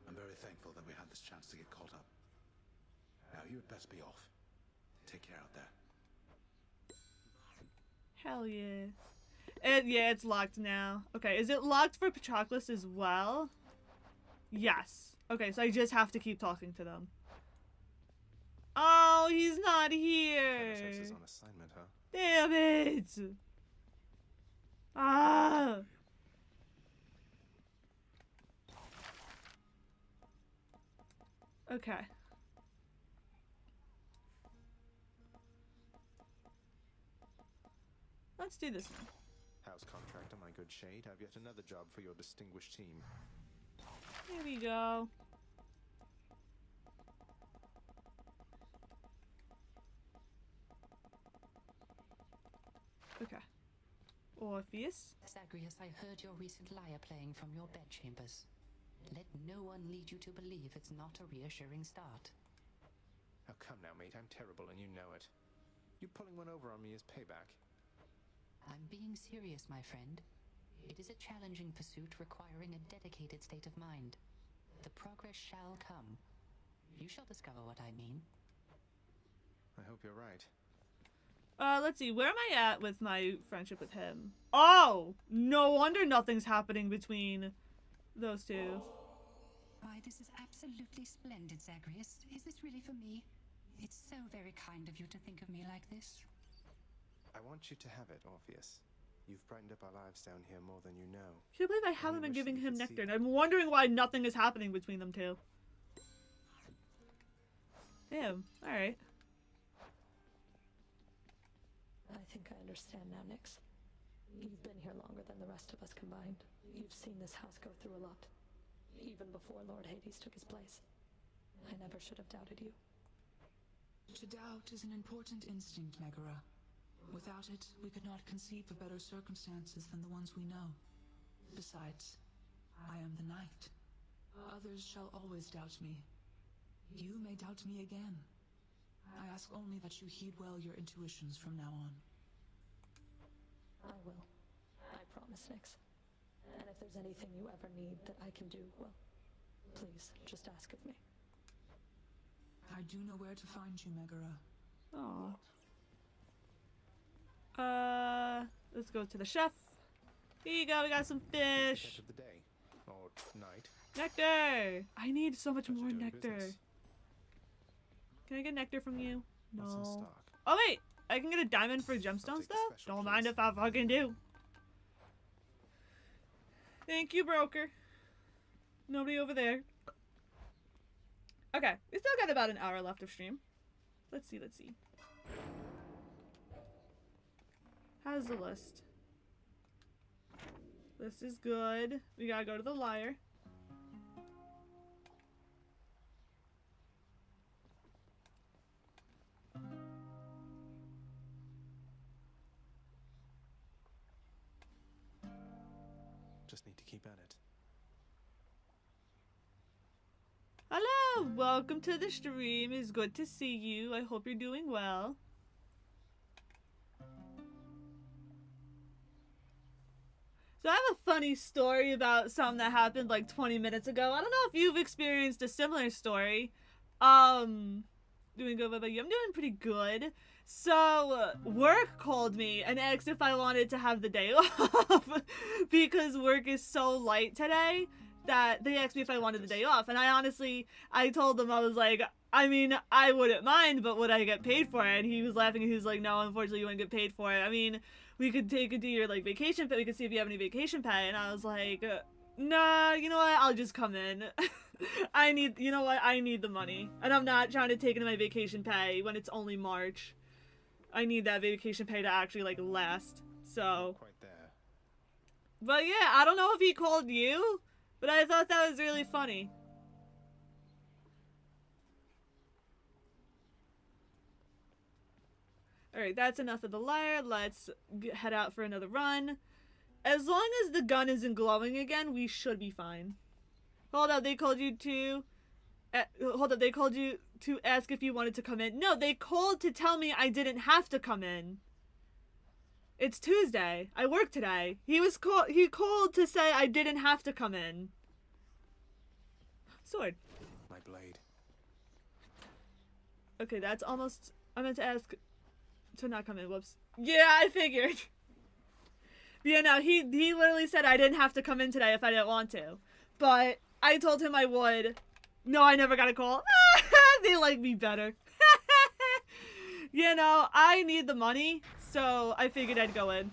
I'm very thankful that we had this chance to get caught up. Now you had best be off. Take care out there. Hell yeah. Yeah, it's locked now. Okay, is it locked for Patroclus as well? Yes. Okay, so I just have to keep talking to them. Oh, he's not here. Thanatos is on assignment, huh? Damn it! Ah! Okay. Let's do this one. House contractor, my good shade, have yet another job for your distinguished team. Here we go. Okay. Orpheus. Zagreus, I heard your recent lyre playing from your bedchambers. Let no one lead you to believe it's not a reassuring start. Oh, come now, mate. I'm terrible and you know it. You pulling one over on me is payback. I'm being serious, my friend. It is a challenging pursuit requiring a dedicated state of mind. The progress shall come. You shall discover what I mean. I hope you're right. Let's see. Where am I at with my friendship with him? Oh! No wonder nothing's happening between those two. Why, this is absolutely splendid, Zagreus. Is this really for me? It's so very kind of you to think of me like this. I want you to have it, Orpheus. You've brightened up our lives down here more than you know. Can't believe I haven't been giving him nectar, and I'm wondering why nothing is happening between them two. Damn. Alright. I think I understand now, Nyx. You've been here longer than the rest of us combined. You've seen this house go through a lot. Even before Lord Hades took his place. I never should have doubted you. To doubt is an important instinct, Megara. Without it, we could not conceive of better circumstances than the ones we know. Besides, I am the knight. Others shall always doubt me. You may doubt me again. I ask only that you heed well your intuitions from now on. I will. I promise, Nyx. And if there's anything you ever need that I can do, well, please, just ask of me. I do know where to find you, Megara. Aww. Let's go to the chef. Here you go, we got some fish. Of the day. Or night. Nectar! I need so much more nectar. Can I get nectar from you? No. Oh wait! I can get a diamond for gemstones though? Don't mind if I fucking do. Thank you, broker. Nobody over there. Okay, we still got about an hour left of stream. Let's see, let's see. How's the list? This is good. We gotta go to the lyre. Just need to keep at it. Hello! Welcome to the stream. It's good to see you. I hope you're doing well. So I have a funny story about something that happened like 20 minutes ago. I don't know if you've experienced a similar story. Doing good, what about you? I'm doing pretty good. So, work called me and asked if I wanted to have the day off because work is so light today that they asked me if I wanted the day off. And I told them, I was like, I mean, I wouldn't mind, but would I get paid for it? And he was laughing and he was like, no, unfortunately you wouldn't get paid for it. I mean, we could take it to your like vacation pay. We could see if you have any vacation pay. And I was like, nah, you know what? I'll just come in. You know what? I need the money. And I'm not trying to take into my vacation pay when it's only March. I need that vacation pay to actually like last. So. Quite there. But yeah, I don't know if he called you, but I thought that was really funny. Alright, that's enough of the lyre. Let's head out for another run. As long as the gun isn't glowing again, we should be fine. Hold up, they called you to... they called you to ask if you wanted to come in. No, they called to tell me I didn't have to come in. It's Tuesday. I work today. He called to say I didn't have to come in. Sword. My blade. Okay, that's almost... I meant to ask... to not come in. Whoops. Yeah, I figured. Yeah, no, he literally said I didn't have to come in today if I didn't want to. But I told him I would. No, I never got a call. They like me better. You know, I need the money, So I figured I'd go in.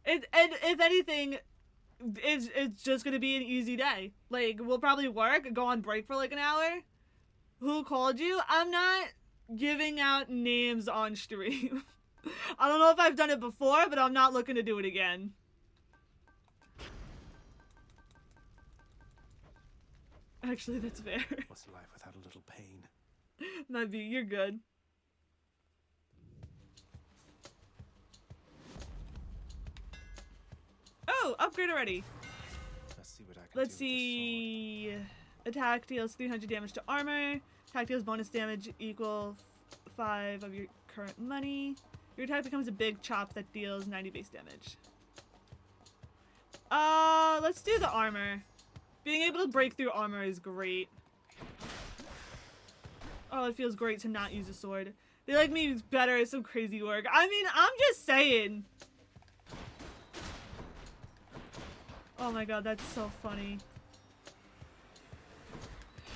And if anything, it's just gonna be an easy day. Like, we'll probably work, go on break for like an hour. Who called you? I'm not giving out names on stream. I don't know if I've done it before, but I'm not looking to do it again. Actually, that's fair. What's life without a little pain? Might be, you're good. Oh, upgrade already. Let's see what I can Let's do with this see. Attack deals 300 damage to armor. Attack deals bonus damage equal 5 of your current money. Your attack becomes a big chop that deals 90 base damage. Let's do the armor. Being able to break through armor is great. Oh, it feels great to not use a sword. They like me better at some crazy work. I mean, I'm just saying. Oh my god, that's so funny.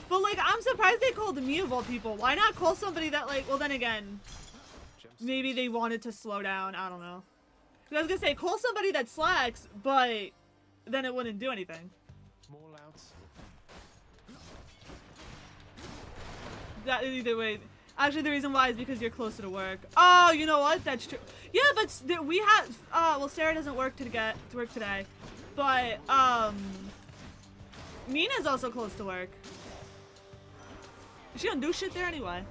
But like, I'm surprised they called me of all people. Why not call somebody that like, well then again, maybe they wanted to slow down. I don't know. 'Cause I was gonna say, call somebody that slacks, but then it wouldn't do anything. More louds. That either way. Actually, the reason why is because you're closer to work. Oh, you know what? That's true. Yeah, but we have. Well, Sarah doesn't work to work today, but Mina's also close to work. She don't do shit there anyway.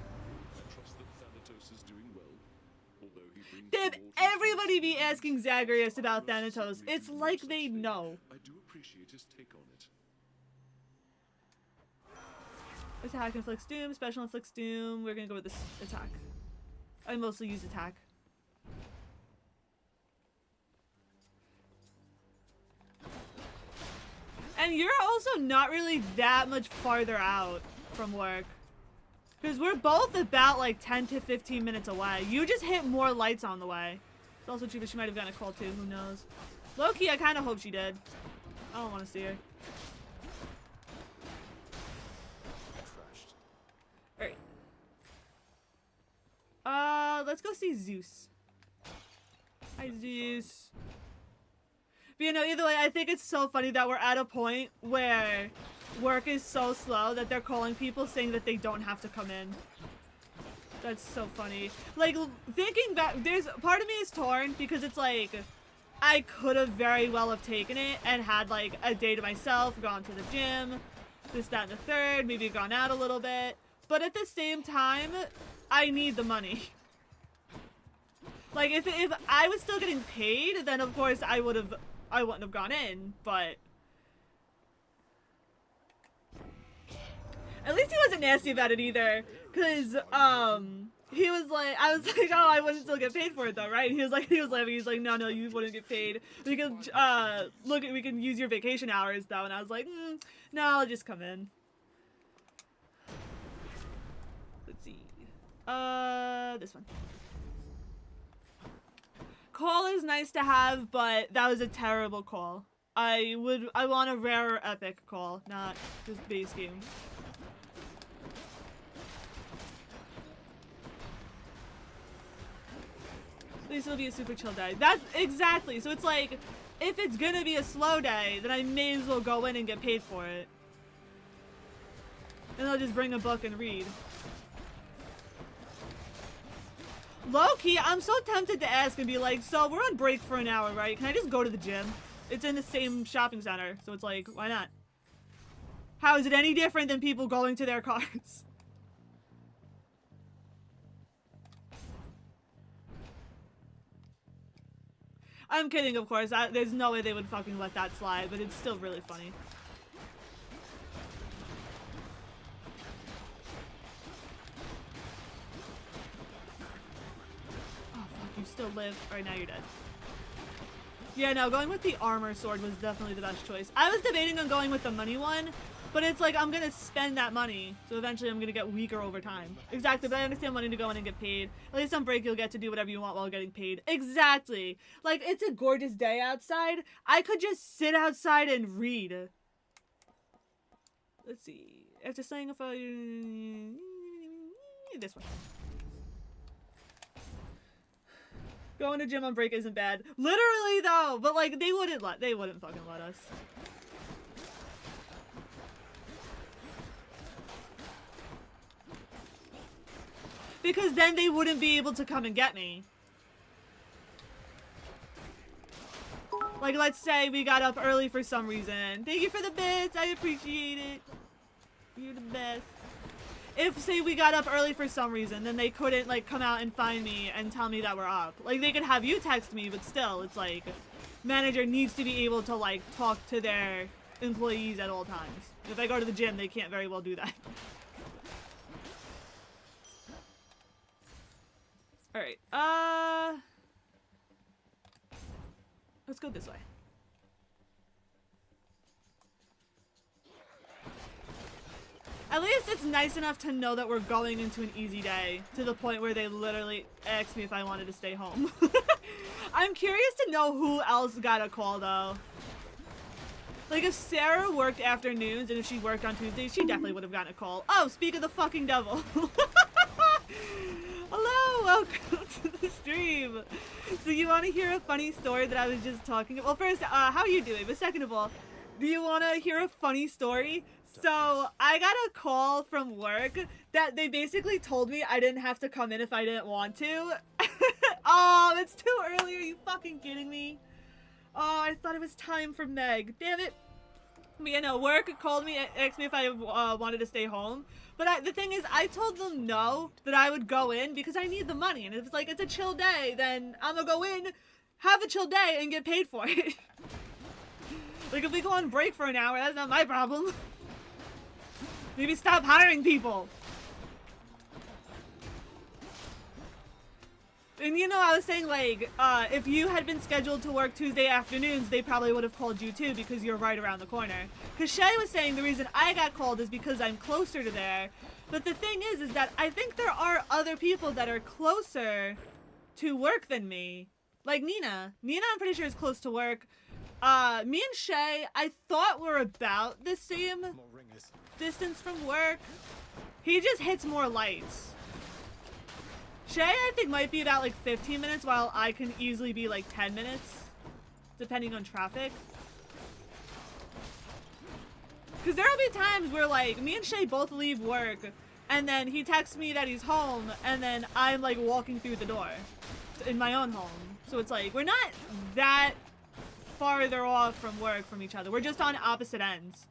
Trust that Thanatos is doing well, although he brings Did everybody be asking Zagreus about Thanatos? It's like they know. I do appreciate his take on it. Attack inflicts doom, special inflicts doom. We're gonna go with this attack. I mostly use attack. And you're also not really that much farther out from work. Because we're both about like 10 to 15 minutes away. You just hit more lights on the way. It's also true that she might have gotten a call too, who knows. Low-key, I kind of hope she did. I don't want to see her. Alright. Let's go see Zeus. Hi, Zeus. But you know, either way, I think it's so funny that we're at a point where work is so slow that they're calling people saying that they don't have to come in. That's so funny. Like, thinking back, there's part of me is torn because it's like, I could have very well have taken it and had like a day to myself, gone to the gym, this, that, and the third, maybe gone out a little bit. But at the same time, I need the money. Like, if I was still getting paid, then of course I wouldn't have gone in, but at least he wasn't nasty about it either, because he was like, I was like, oh, I wouldn't still get paid for it though, right? He was laughing. He's like, no, you wouldn't get paid. We can we can use your vacation hours though. And I was like, no, I'll just come in. Let's see, this one. Call is nice to have, but that was a terrible call. I want a rarer epic call, not just base game. At least it'll be a super chill day. That's exactly. So it's like, if it's gonna be a slow day, then I may as well go in and get paid for it. And I'll just bring a book and read. Low-key, I'm so tempted to ask and be like, so we're on break for an hour, right? Can I just go to the gym? It's in the same shopping center, so it's like, why not? How is it any different than people going to their cars? I'm kidding, of course. There's no way they would fucking let that slide, but it's still really funny. You still live. Alright, now you're dead. Yeah, no, going with the armor sword was definitely the best choice. I was debating on going with the money one, but it's like, I'm gonna spend that money, so eventually I'm gonna get weaker over time. Exactly, but I understand wanting to go in and get paid. At least on break, you'll get to do whatever you want while getting paid. Exactly! Like, it's a gorgeous day outside. I could just sit outside and read. Let's see. After saying if I... this one. Going to gym on break isn't bad. Literally though, but like they wouldn't fucking let us. Because then they wouldn't be able to come and get me. Like, let's say we got up early for some reason. Thank you for the bits. I appreciate it. You're the best. If, say, we got up early for some reason, then they couldn't, like, come out and find me and tell me that we're up. Like, they could have you text me, but still, it's like, manager needs to be able to, like, talk to their employees at all times. If I go to the gym, they can't very well do that. Alright, let's go this way. At least it's nice enough to know that we're going into an easy day, to the point where they literally asked me if I wanted to stay home. I'm curious to know who else got a call, though. Like, if Sarah worked afternoons and if she worked on Tuesdays, she definitely would have gotten a call. Oh, speak of the fucking devil. Hello, welcome to the stream. So you want to hear a funny story that I was just talking about? Well, first, how are you doing? But second of all, do you want to hear a funny story? So I got a call from work that they basically told me I didn't have to come in if I didn't want to. Oh, it's too early. Are you fucking kidding me? Oh, I thought it was time for Meg. Damn it. But yeah, no, work called me, asked me if I wanted to stay home. But the thing is, I told them no, that I would go in because I need the money. And if it's like, it's a chill day, then I'm gonna go in, have a chill day, and get paid for it. Like, if we go on break for an hour, that's not my problem. Maybe stop hiring people. And you know, I was saying, like, if you had been scheduled to work Tuesday afternoons, they probably would have called you too because you're right around the corner. Because Shay was saying the reason I got called is because I'm closer to there. But the thing is that I think there are other people that are closer to work than me. Like Nina. Nina, I'm pretty sure, is close to work. Me and Shay, I thought were about the same distance from work. He just hits more lights. Shay, I think, might be about like 15 minutes, while I can easily be like 10 minutes, depending on traffic. Because there'll be times where, like, me and Shay both leave work, and then he texts me that he's home, and then I'm like walking through the door in my own home. So it's like, we're not that farther off from work from each other. We're just on opposite ends.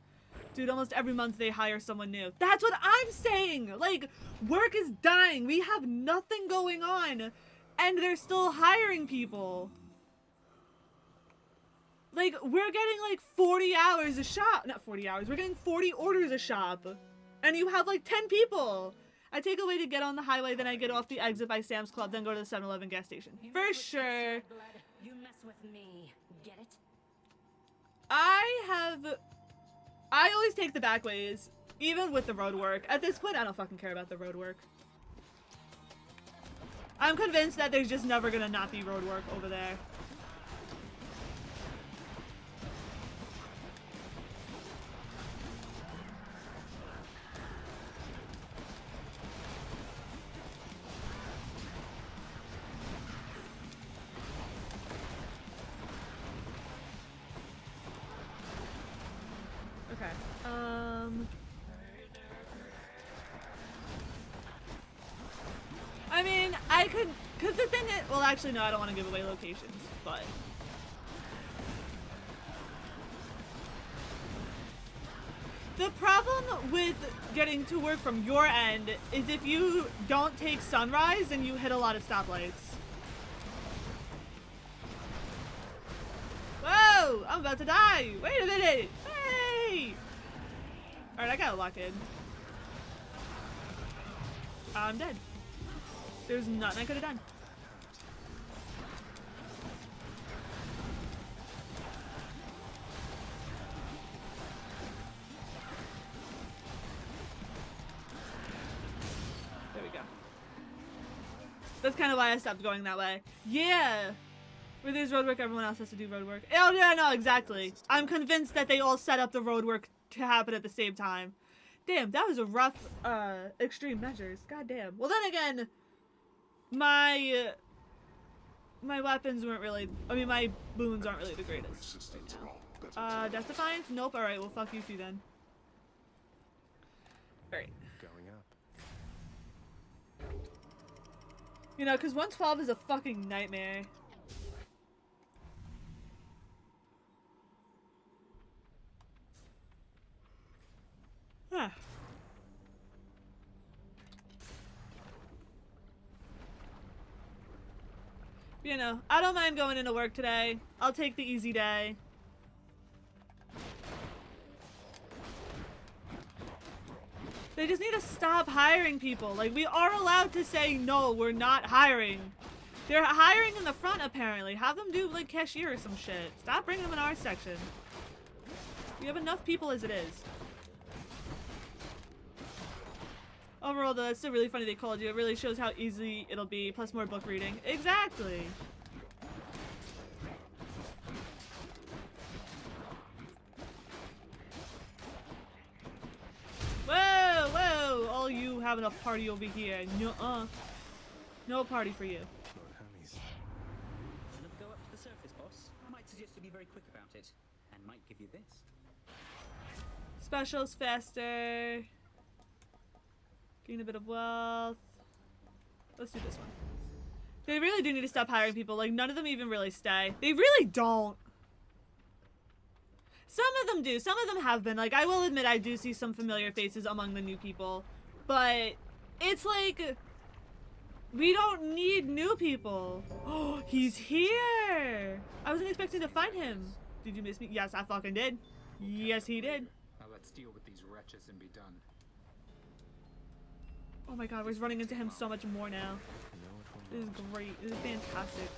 Dude, almost every month they hire someone new. That's what I'm saying! Like, work is dying. We have nothing going on. And they're still hiring people. Like, we're getting like 40 hours a shop. Not 40 hours. We're getting 40 orders a shop. And you have like 10 people. I take a way to get on the highway, then I get off the exit by Sam's Club, then go to the 7-Eleven gas station. For sure. You mess with me. Get it? I always take the back ways, even with the road work. At this point, I don't fucking care about the road work. I'm convinced that there's just never gonna not be road work over there. Okay. I mean, I could, because the thing is, well, actually, no, I don't want to give away locations, but. The problem with getting to work from your end is if you don't take sunrise and you hit a lot of stoplights. Whoa! I'm about to die! Wait a minute! Hey! Alright, I got locked in. I'm dead. There's nothing I could have done. There we go. That's kind of why I stopped going that way. Yeah! Where there's roadwork, everyone else has to do roadwork. Oh, yeah, no, exactly. I'm convinced that they all set up the roadwork to happen at the same time. Damn, that was a rough, extreme measures. God damn. Well, then again, my my weapons weren't really, I mean, my boons aren't really the greatest right now. Death Defiance? Nope, alright, well fuck you two then. Alright. Going up. You know, because 112 is a fucking nightmare. Huh. You know, I don't mind going into work today. I'll take the easy day. They just need to stop hiring people. Like, we are allowed to say, no, we're not hiring. They're hiring in the front, apparently. Have them do, like, cashier or some shit. Stop bringing them in our section. We have enough people as it is. Overall, though, it's still really funny they called you. It really shows how easy it'll be, plus more book reading. Exactly! Whoa, whoa! All you having a party over here. Nuh-uh. No party for you. Shall I go up to the surface, boss? I might suggest you be very quick about it, and might give you this. Specials faster. Gain a bit of wealth. Let's do this one. They really do need to stop hiring people. Like, none of them even really stay. They really don't. Some of them do. Some of them have been. Like, I will admit I do see some familiar faces among the new people. But it's like, we don't need new people. Oh, he's here. I wasn't expecting to find him. Did you miss me? Yes, I fucking did. Yes, he did. Now let's deal with these wretches and be done. Oh my god, we're running into him so much more now. This is great. This is fantastic.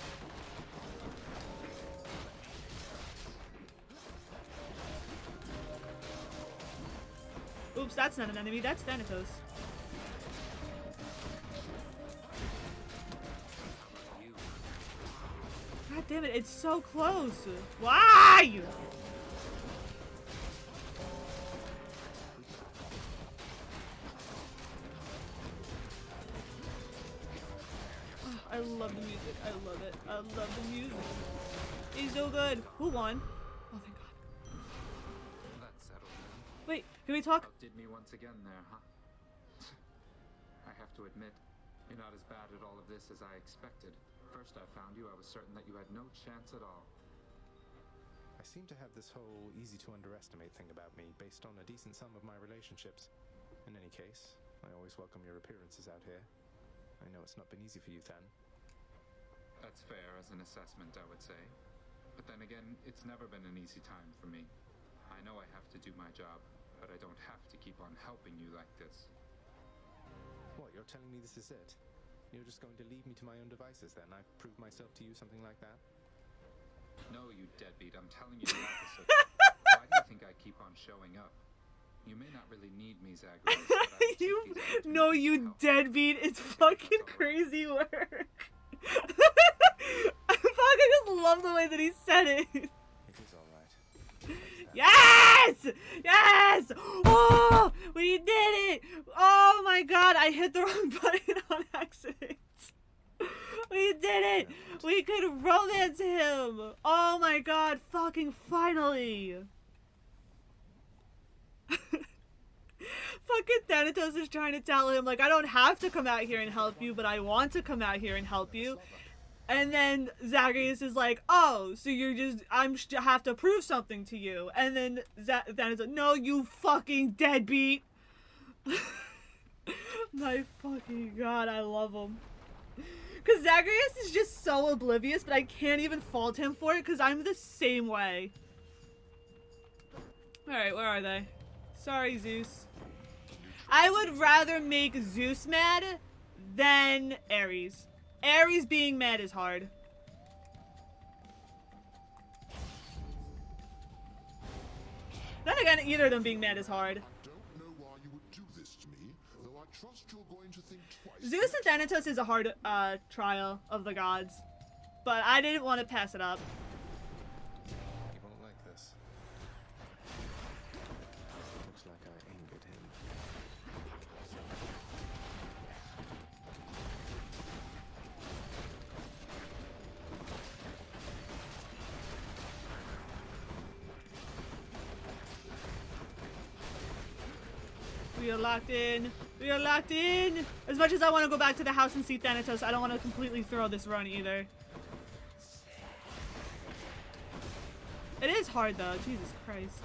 Oops, that's not an enemy. That's Thanatos. God damn it, it's so close. Why? I love the music. I love it. I love the music. He's so good. Who won? Oh, thank God. That's settled then. Wait, can we talk? Outdid me once again there, huh? I have to admit, you're not as bad at all of this as I expected. First I found you, I was certain that you had no chance at all. I seem to have this whole easy to underestimate thing about me, based on a decent sum of my relationships. In any case, I always welcome your appearances out here. I know it's not been easy for you, Than. That's fair as an assessment, I would say. But then again, it's never been an easy time for me. I know I have to do my job, but I don't have to keep on helping you like this. What, you're telling me this is it? You're just going to leave me to my own devices then? I've proved myself to you, something like that? No, you deadbeat, I'm telling you the opposite. Why do you think I keep on showing up? You may not really need me, Zagreus. No, you deadbeat. It's fucking crazy work. I fucking just love the way that he said it. It is alright. Yes! Yes! Oh! We did it! Oh my god, I hit the wrong button on accident. We did it! We could romance him! Oh my god, fucking finally! Fucking Thanatos is trying to tell him, like, I don't have to come out here and help you, but I want to come out here and help you. And then Zagreus is like, oh, so you're just, have to prove something to you. And then Thanatos, no, you fucking deadbeat. My fucking god, I love him. Because Zagreus is just so oblivious, but I can't even fault him for it, because I'm the same way. Alright, where are they? Sorry, Zeus. I would rather make Zeus mad than Ares. Ares being mad is hard. Then again, either of them being mad is hard. I don't know why you would do this to me, though I trust you're going to think twice. Zeus and Thanatos is a hard trial of the gods, but I didn't want to pass it up. He won't like this. Looks like I angered him. We are locked in. We are locked in. As much as I want to go back to the house and see Thanatos, I don't want to completely throw this run either. It is hard though. Jesus Christ.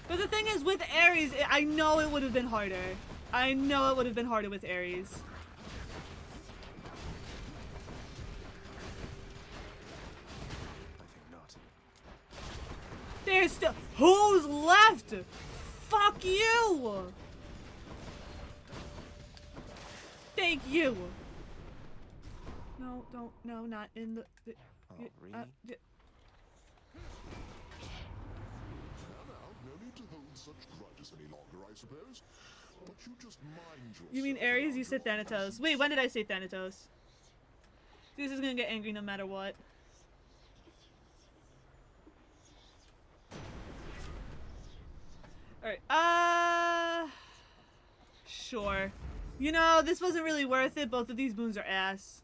But the thing is, with Ares, I know it would have been harder. I know it would have been harder with Ares. There's still... Who's left? Fuck you! Thank you! No, don't... No, not in the... really? No need to hold such grudges any longer, I suppose. But you just mind yourself. You mean Ares? You said Thanatos. Wait, when did I say Thanatos? This is gonna get angry no matter what. Alright, sure. You know, this wasn't really worth it. Both of these moons are ass.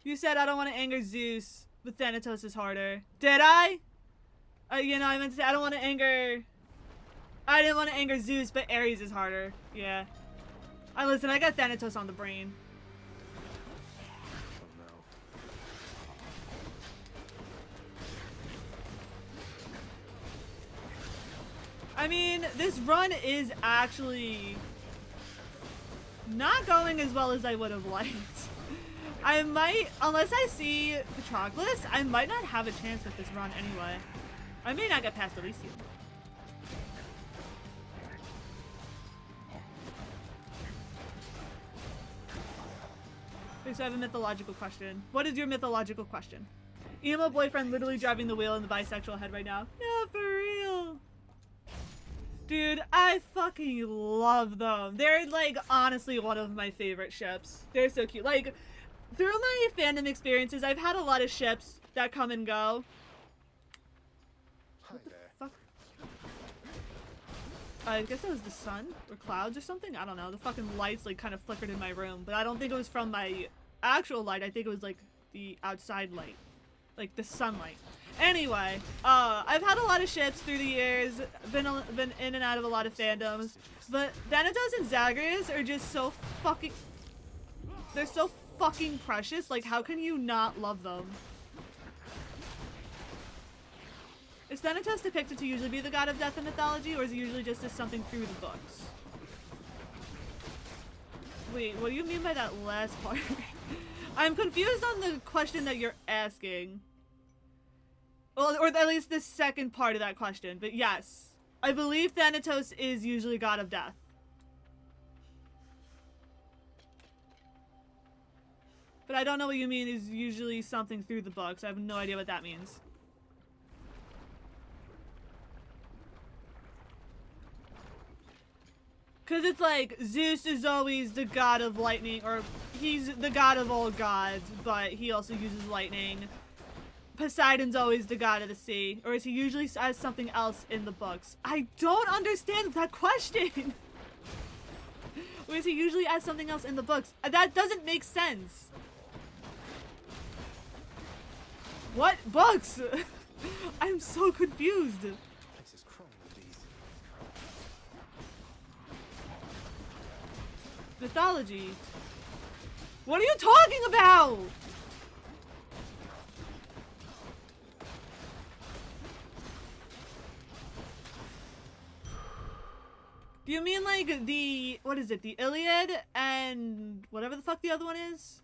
You said I don't want to anger Zeus, but Thanatos is harder. Did I? You know, I meant to say I don't want to anger... I didn't want to anger Zeus, but Ares is harder. Yeah. Listen, I got Thanatos on the brain. I mean, this run is actually not going as well as I would have liked. I might, unless I see Patroclus, I might not have a chance with this run anyway. I may not get past Elysium. Okay, so I have a mythological question. What is your mythological question? Emo boyfriend literally driving the wheel in the bisexual head right now. No, for real. Dude, I fucking love them. They're, like, honestly one of my favorite ships. They're so cute. Like, through my fandom experiences, I've had a lot of ships that come and go. What the fuck? I guess it was the sun or clouds or something. I don't know. The fucking lights, like, kind of flickered in my room. But I don't think it was from my actual light. I think it was, like, the outside light. Like, the sunlight. Anyway, I've had a lot of ships through the years, been in and out of a lot of fandoms, but Thanatos and Zagreus are just so fucking... They're so fucking precious, like how can you not love them? Is Thanatos depicted to usually be the god of death in mythology, or is he usually just as something through the books? Wait, what do you mean by that last part? I'm confused on the question that you're asking. Well, or at least the second part of that question, but yes. I believe Thanatos is usually god of death. But I don't know what you mean is usually something through the books. I have no idea what that means. Because it's like, Zeus is always the god of lightning, or he's the god of all gods, but he also uses lightning. Poseidon's always the god of the sea, or is he usually as something else in the books? I don't understand that question! Or is he usually as something else in the books? That doesn't make sense. What books? I'm so confused. Mythology. What are you talking about? Do you mean like the, what is it, the Iliad and whatever the fuck the other one is?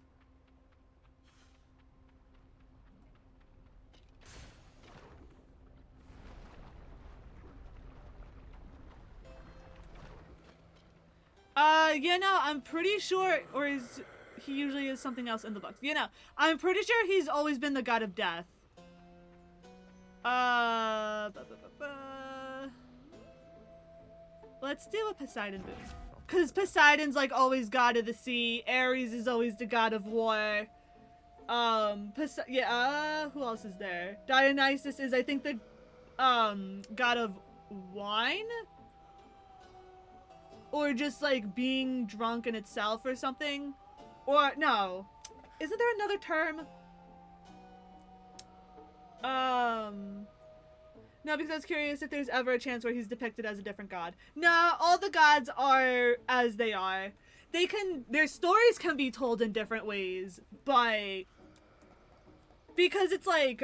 Yeah, no, I'm pretty sure, or is he usually is something else in the books? You know, I'm pretty sure he's always been the god of death. Let's do a Poseidon boon. Because Poseidon's like always god of the sea. Ares is always the god of war. Who else is there? Dionysus is, I think, the, god of wine? Or just like being drunk in itself or something? Or, no. Isn't there another term? No, because I was curious if there's ever a chance where he's depicted as a different god. No, all the gods are as they are. Their stories can be told in different ways, but because it's like,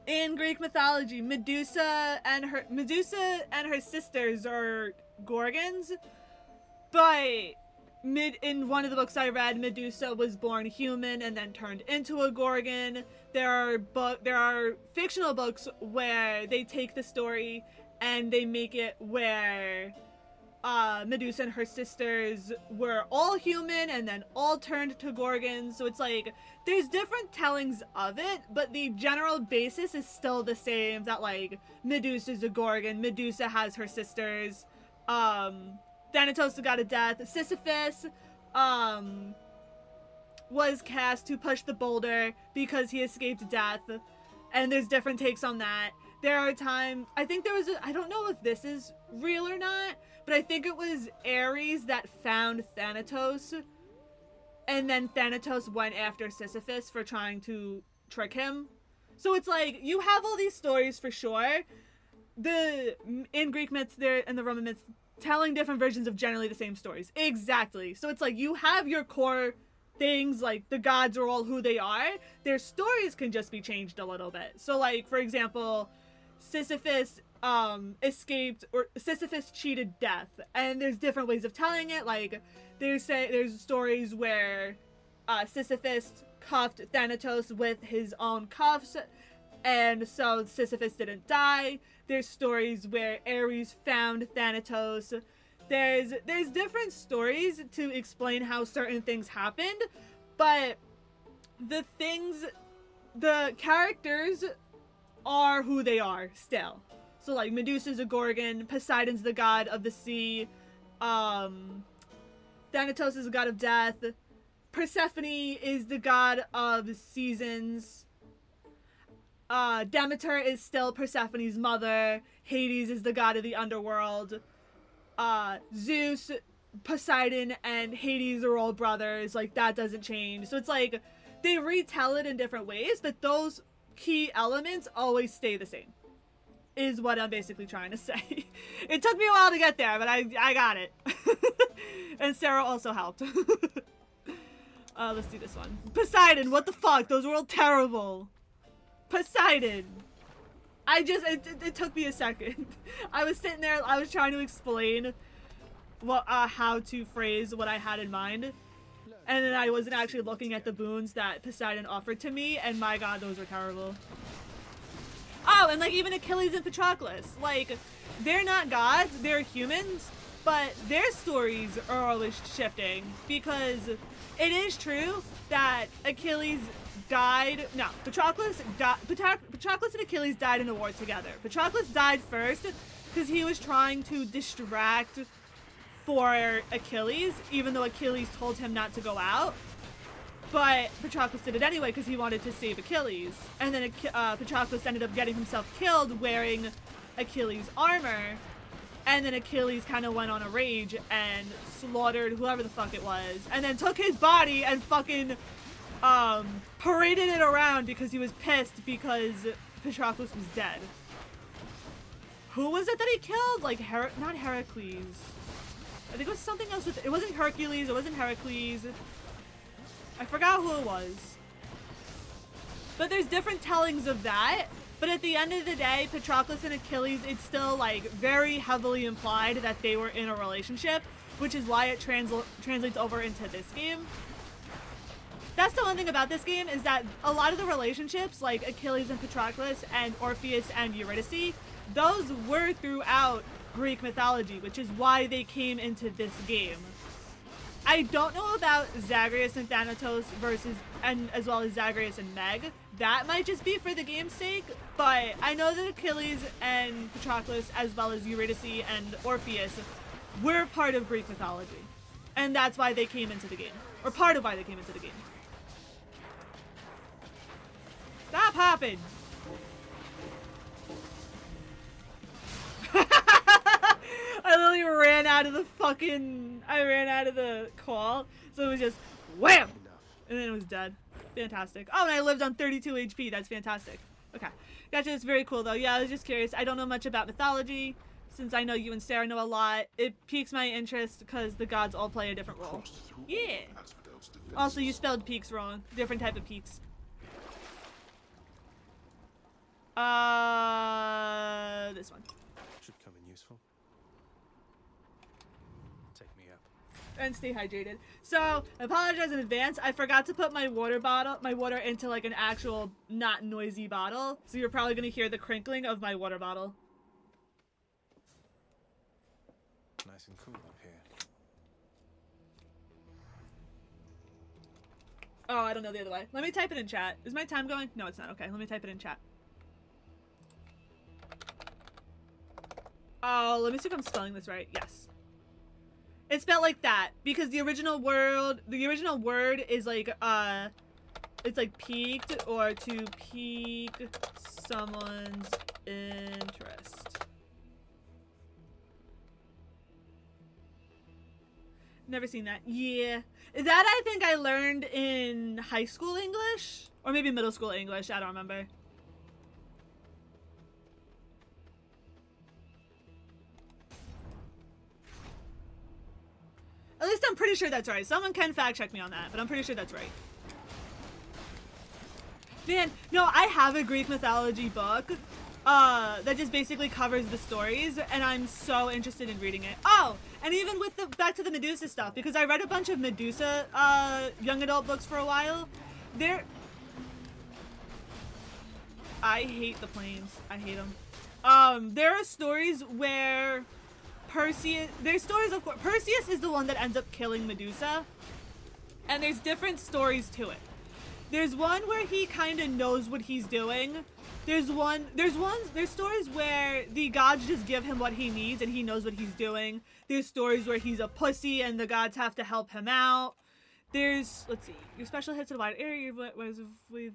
in Greek mythology, Medusa and her sisters are Gorgons, but in one of the books I read, Medusa was born human and then turned into a Gorgon. There are fictional books where they take the story and they make it where Medusa and her sisters were all human and then all turned to Gorgons. So it's like, there's different tellings of it, but the general basis is still the same, that like Medusa's a Gorgon, Medusa has her sisters, Thanatos, the god of death. Sisyphus was cast to push the boulder because he escaped death, and there's different takes on that. There are times, I think there was I don't know if this is real or not, but I think it was Ares that found Thanatos, and then Thanatos went after Sisyphus for trying to trick him. So it's like, you have all these stories for sure. In Greek myths there and the Roman myths, telling different versions of generally the same stories. Exactly. So it's like, you have your core things, like the gods are all who they are. Their stories can just be changed a little bit. So like, for example, Sisyphus escaped, or Sisyphus cheated death, and there's different ways of telling it. Like there's stories where Sisyphus cuffed Thanatos with his own cuffs, and so Sisyphus didn't die. There's stories where Ares found Thanatos. There's different stories to explain how certain things happened, but the characters are who they are still. So like, Medusa's a Gorgon, Poseidon's the god of the sea, Thanatos is the god of death, Persephone is the god of seasons, Demeter is still Persephone's mother, Hades is the god of the underworld, Zeus, Poseidon, and Hades are all brothers. Like, that doesn't change. So it's like, they retell it in different ways, but those key elements always stay the same, is what I'm basically trying to say. It took me a while to get there, but I got it. And Sarah also helped. Let's do this one. Poseidon, what the fuck? Those were all terrible. Poseidon. It took me a second. I was sitting there, I was trying to explain how to phrase what I had in mind. And then I wasn't actually looking at the boons that Poseidon offered to me, and my god, those were terrible. Oh, and like, even Achilles and Patroclus. Like, they're not gods, they're humans, but their stories are always shifting, because it is true that Achilles died. No, Patroclus and Achilles died in a war together. Patroclus died first because he was trying to distract for Achilles, even though Achilles told him not to go out. But Patroclus did it anyway because he wanted to save Achilles. And then Patroclus ended up getting himself killed wearing Achilles' armor. And then Achilles kind of went on a rage and slaughtered whoever the fuck it was. And then took his body and fucking paraded it around because he was pissed because Patroclus was dead. Who was it that he killed? Like, not Heracles. I think it was something else with it. It wasn't Hercules, it wasn't Heracles. I forgot who it was. But there's different tellings of that. But at the end of the day, Patroclus and Achilles, it's still like very heavily implied that they were in a relationship, which is why it translates over into this game. That's the one thing about this game, is that a lot of the relationships, like Achilles and Patroclus and Orpheus and Eurydice, those were throughout Greek mythology, which is why they came into this game. I don't know about Zagreus and Thanatos as well as Zagreus and Meg. That might just be for the game's sake, but I know that Achilles and Patroclus, as well as Eurydice and Orpheus, were part of Greek mythology. And that's why they came into the game. Or part of why they came into the game. Stop hopping! I literally ran out of the call, so it was just wham! And then it was dead. Fantastic. Oh, and I lived on 32 HP. That's fantastic. Okay. Gotcha. It's very cool, though. Yeah, I was just curious. I don't know much about mythology. Since I know you and Sarah know a lot, it piques my interest because the gods all play a different role. Yeah. Also, you spelled peaks wrong. Different type of peaks. This one. Should come in useful. Take me up. And stay hydrated. So, I apologize in advance. I forgot to put my water into like an actual not noisy bottle. So you're probably gonna hear the crinkling of my water bottle. Nice and cool up here. Oh, I don't know the other way. Let me type it in chat. Is my time going? No, it's not. Okay, let me type it in chat. Oh, let me see if I'm spelling this right. Yes. It's spelled like that because the original word is like, it's like piqued or to pique someone's interest. Never seen that. Yeah. That I think I learned in high school English or maybe middle school English. I don't remember. At least I'm pretty sure that's right. Someone can fact check me on that, but I'm pretty sure that's right. Man, no, I have a Greek mythology book that just basically covers the stories, and I'm so interested in reading it. Oh, and even with the back to the Medusa stuff, because I read a bunch of Medusa young adult books for a while. I hate the planes. I hate them. There are stories where Perseus is the one that ends up killing Medusa, and there's different stories to it. There's one where he kind of knows what he's doing. There's stories where the gods just give him what he needs and he knows what he's doing. There's stories where he's a pussy and the gods have to help him out. There's, let's see, your special hits in a wide area was with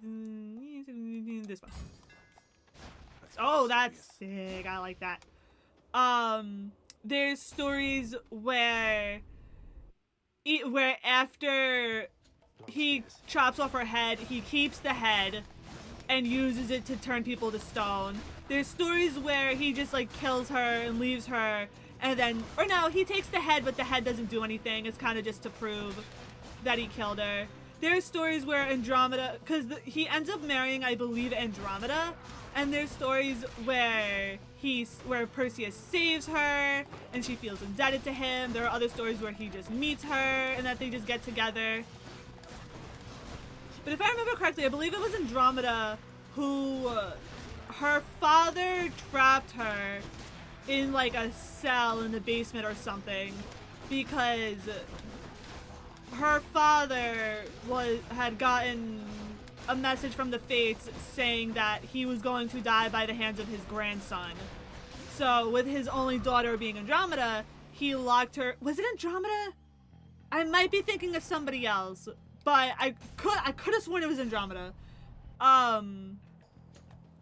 this one. Oh, that's sick. I like that. There's stories where after he chops off her head, he keeps the head and uses it to turn people to stone. There's stories where he just like kills her and leaves her, and then, or no, he takes the head, but the head doesn't do anything. It's kind of just to prove that he killed her. There's stories where Andromeda, because he ends up marrying, I believe, Andromeda, and there's stories where Perseus saves her and she feels indebted to him. There are other stories where he just meets her and that they just get together. But if I remember correctly, I believe it was Andromeda who, her father trapped her in like a cell in the basement or something because her father had gotten a message from the fates saying that he was going to die by the hands of his grandson. So with his only daughter being Andromeda, he locked her. Was it Andromeda? I might be thinking of somebody else, but I could have sworn it was Andromeda.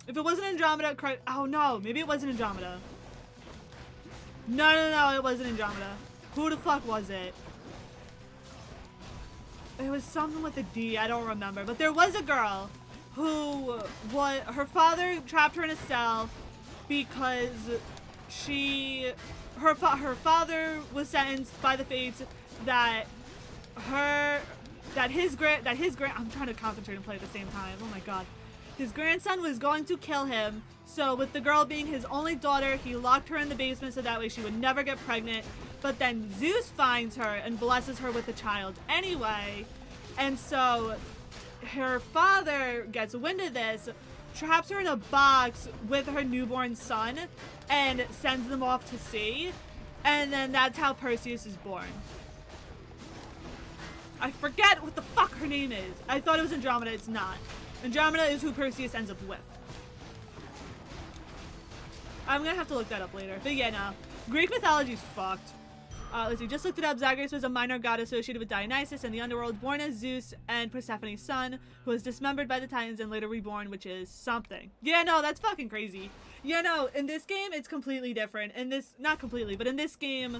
If it wasn't Andromeda, oh no, maybe it wasn't Andromeda. No, it wasn't Andromeda. Who the fuck was it? It was something with a D, I don't remember. But there was a girl who her father trapped her in a cell because her father was sentenced by the fates that his I'm trying to concentrate and play at the same time. Oh my god. His grandson was going to kill him. So with the girl being his only daughter, he locked her in the basement so that way she would never get pregnant. But then Zeus finds her and blesses her with a child anyway. And so her father gets wind of this, traps her in a box with her newborn son, and sends them off to sea. And then that's how Perseus is born. I forget what the fuck her name is. I thought it was Andromeda. It's not. Andromeda is who Perseus ends up with. I'm gonna have to look that up later. But yeah, no. Greek mythology's fucked. Let's see, just looked it up. Zagreus was a minor god associated with Dionysus and the underworld, born as Zeus and Persephone's son, who was dismembered by the Titans and later reborn, which is something. Yeah, no, that's fucking crazy. Yeah, no, in this game, it's completely different. Not completely, but in this game,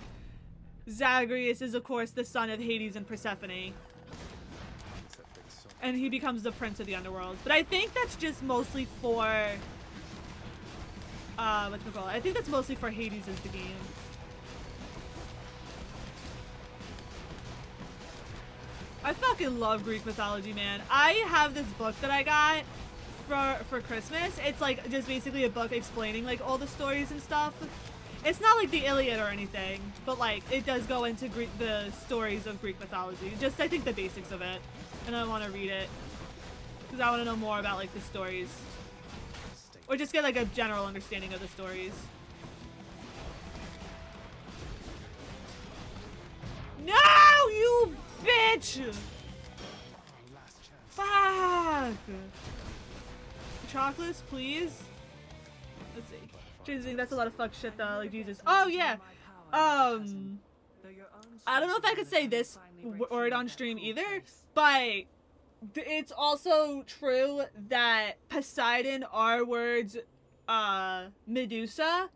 Zagreus is, of course, the son of Hades and Persephone. And he becomes the prince of the underworld. But I think that's just mostly for... whatchamacallit? I think that's mostly for Hades as the game. I fucking love Greek mythology, man. I have this book that I got for Christmas. It's like just basically a book explaining like all the stories and stuff. It's not like the Iliad or anything, but like it does go into the stories of Greek mythology. Just I think the basics of it, and I want to read it because I want to know more about like the stories, or just get like a general understanding of the stories. No, you bitch! Fuck! Chocolates, please. Let's see. Jesus, that's a lot of fuck shit though, like Jesus. Oh yeah! I don't know if I could say this word on stream either, but it's also true that Poseidon R-words Medusa,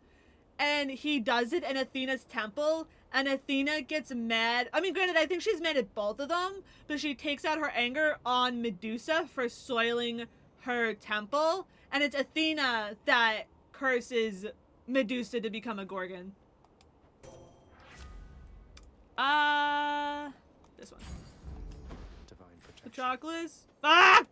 and he does it in Athena's temple, and Athena gets mad. I mean, granted, I think she's mad at both of them, but she takes out her anger on Medusa for soiling her temple, and it's Athena that curses Medusa to become a Gorgon. This one. Patroclus? Fuck!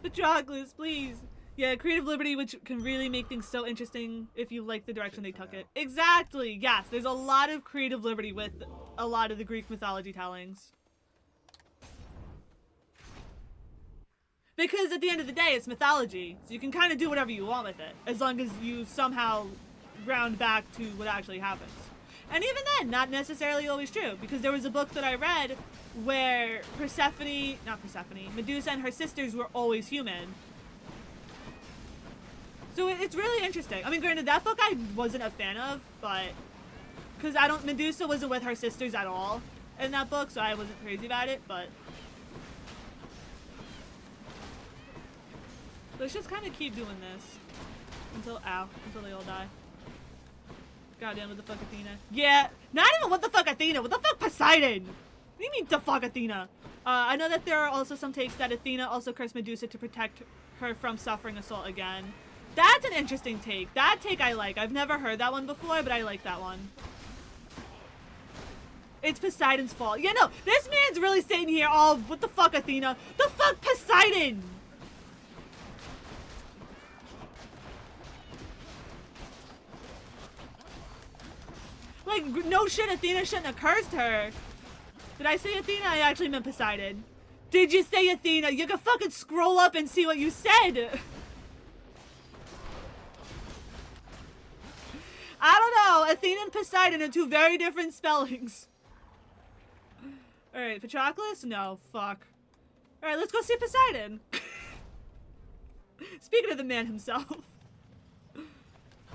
Patroclus, please. Yeah, creative liberty, which can really make things so interesting if you like the direction they took it. Exactly! Yes, there's a lot of creative liberty with a lot of the Greek mythology tellings. Because at the end of the day, it's mythology, so you can kind of do whatever you want with it, as long as you somehow round back to what actually happens. And even then, not necessarily always true, because there was a book that I read where Medusa and her sisters were always human. So it's really interesting. I mean, granted, that book I wasn't a fan of, but... Because Medusa wasn't with her sisters at all in that book, so I wasn't crazy about it, but... Let's just kind of keep doing this. Until they all die. Goddamn, what the fuck, Athena? Yeah, not even what the fuck, Athena. What the fuck, Poseidon? What do you mean, the fuck, Athena? I know that there are also some takes that Athena also cursed Medusa to protect her from suffering assault again. That's an interesting take. That take I like. I've never heard that one before, but I like that one. It's Poseidon's fault. Yeah, no, this man's really sitting here, oh, what the fuck, Athena? The fuck, Poseidon? Like, no shit, Athena shouldn't have cursed her. Did I say Athena? I actually meant Poseidon. Did you say Athena? You can fucking scroll up and see what you said. I don't know. Athena and Poseidon are two very different spellings. Alright, Patroclus? No, fuck. Alright, let's go see Poseidon. Speaking of the man himself.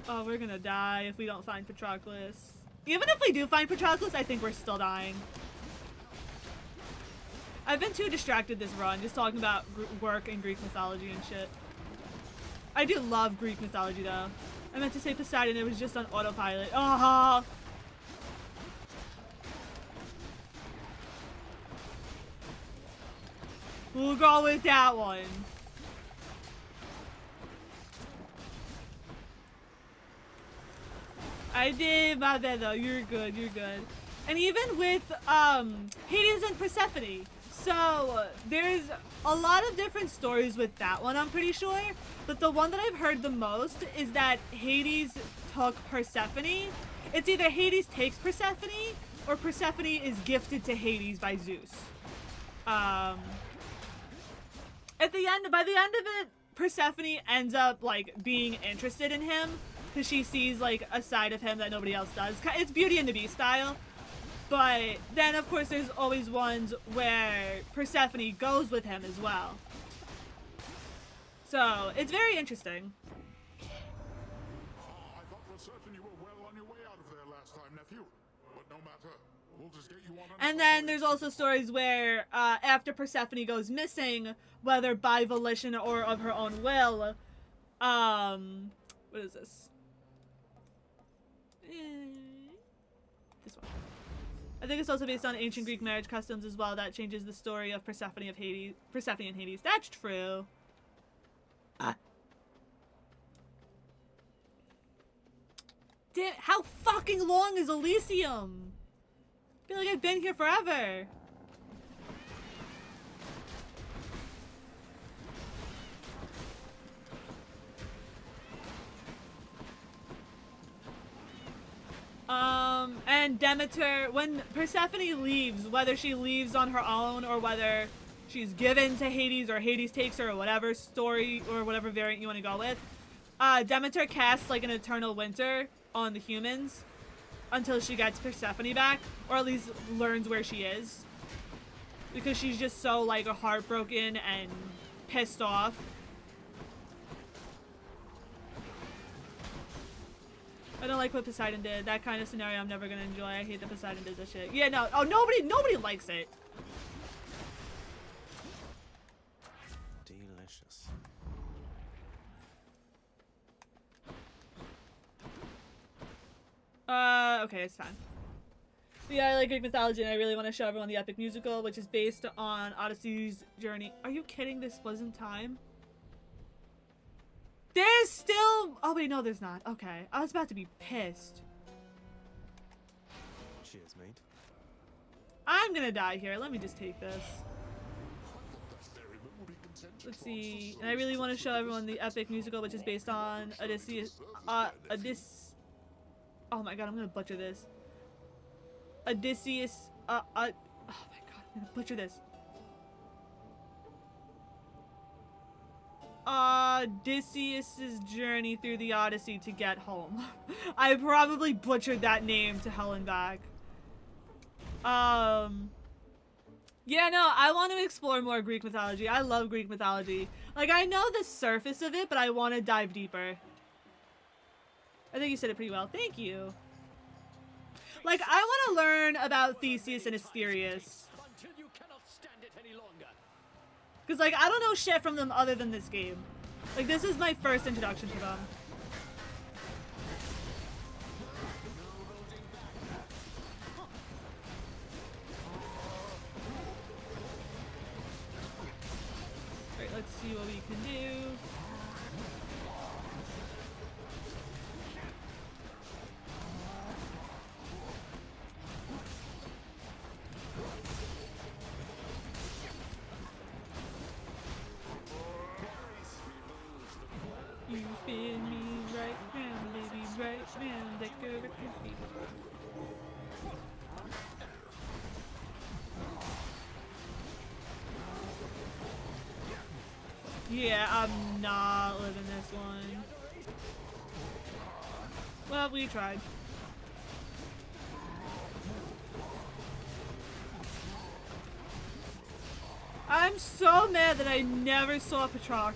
Oh, we're gonna die if we don't find Patroclus. Even if we do find Patroclus, I think we're still dying. I've been too distracted this run, just talking about work and Greek mythology and shit. I do love Greek mythology, though. I meant to say Poseidon, it was just on autopilot. Oh! We'll go with that one. I did my bad though. You're good. You're good. And even with Hades and Persephone, so there's a lot of different stories with that one. I'm pretty sure, but the one that I've heard the most is that Hades took Persephone. It's either Hades takes Persephone or Persephone is gifted to Hades by Zeus. By the end of it, Persephone ends up like being interested in him. Because she sees, like, a side of him that nobody else does. It's Beauty and the Beast style. But then, of course, there's always ones where Persephone goes with him as well. So, it's very interesting. I thought for certain you were well on your way out of there last time, nephew. But no matter. We'll just get you on. And then there's also stories where, after Persephone goes missing, whether by volition or of her own will, what is this? This one. I think it's also based on ancient Greek marriage customs as well. That changes the story of Persephone and Hades. That's true. Damn, how fucking long is Elysium? I feel like I've been here forever. And Demeter, when Persephone leaves, whether she leaves on her own or whether she's given to Hades or Hades takes her or whatever story or whatever variant you want to go with, Demeter casts like an eternal winter on the humans until she gets Persephone back, or at least learns where she is, because she's just so like heartbroken and pissed off. I don't like what Poseidon did. That kind of scenario I'm never gonna enjoy. I hate that Poseidon did this shit. Yeah, no. Oh, nobody likes it. Delicious. Okay, it's fine. But yeah, I like Greek mythology, and I really want to show everyone the epic musical, which is based on Odyssey's journey. Are you kidding? This wasn't time? There's still... Oh, wait, no, there's not. Okay. I was about to be pissed. Cheers, mate. I'm gonna die here. Let me just take this. Let's see. And I really want to show everyone the epic musical, which is based on Odysseus... Oh my god, I'm gonna butcher this. Odysseus... oh my god, I'm gonna butcher this. Odysseus's journey through the Odyssey to get home. I probably butchered that name to hell and back. Yeah, no, I want to explore more Greek mythology. I love Greek mythology. Like, I know the surface of it, but I want to dive deeper. I think you said it pretty well. Thank you. Like, I want to learn about Theseus and Asterius. Because, like, I don't know shit from them other than this game. Like, this is my first introduction to them. Alright, let's see what we can do. You spin me right round, baby, right round, like a record. Yeah, I'm not living this one. Well, we tried. I'm so mad that I never saw Patroclus.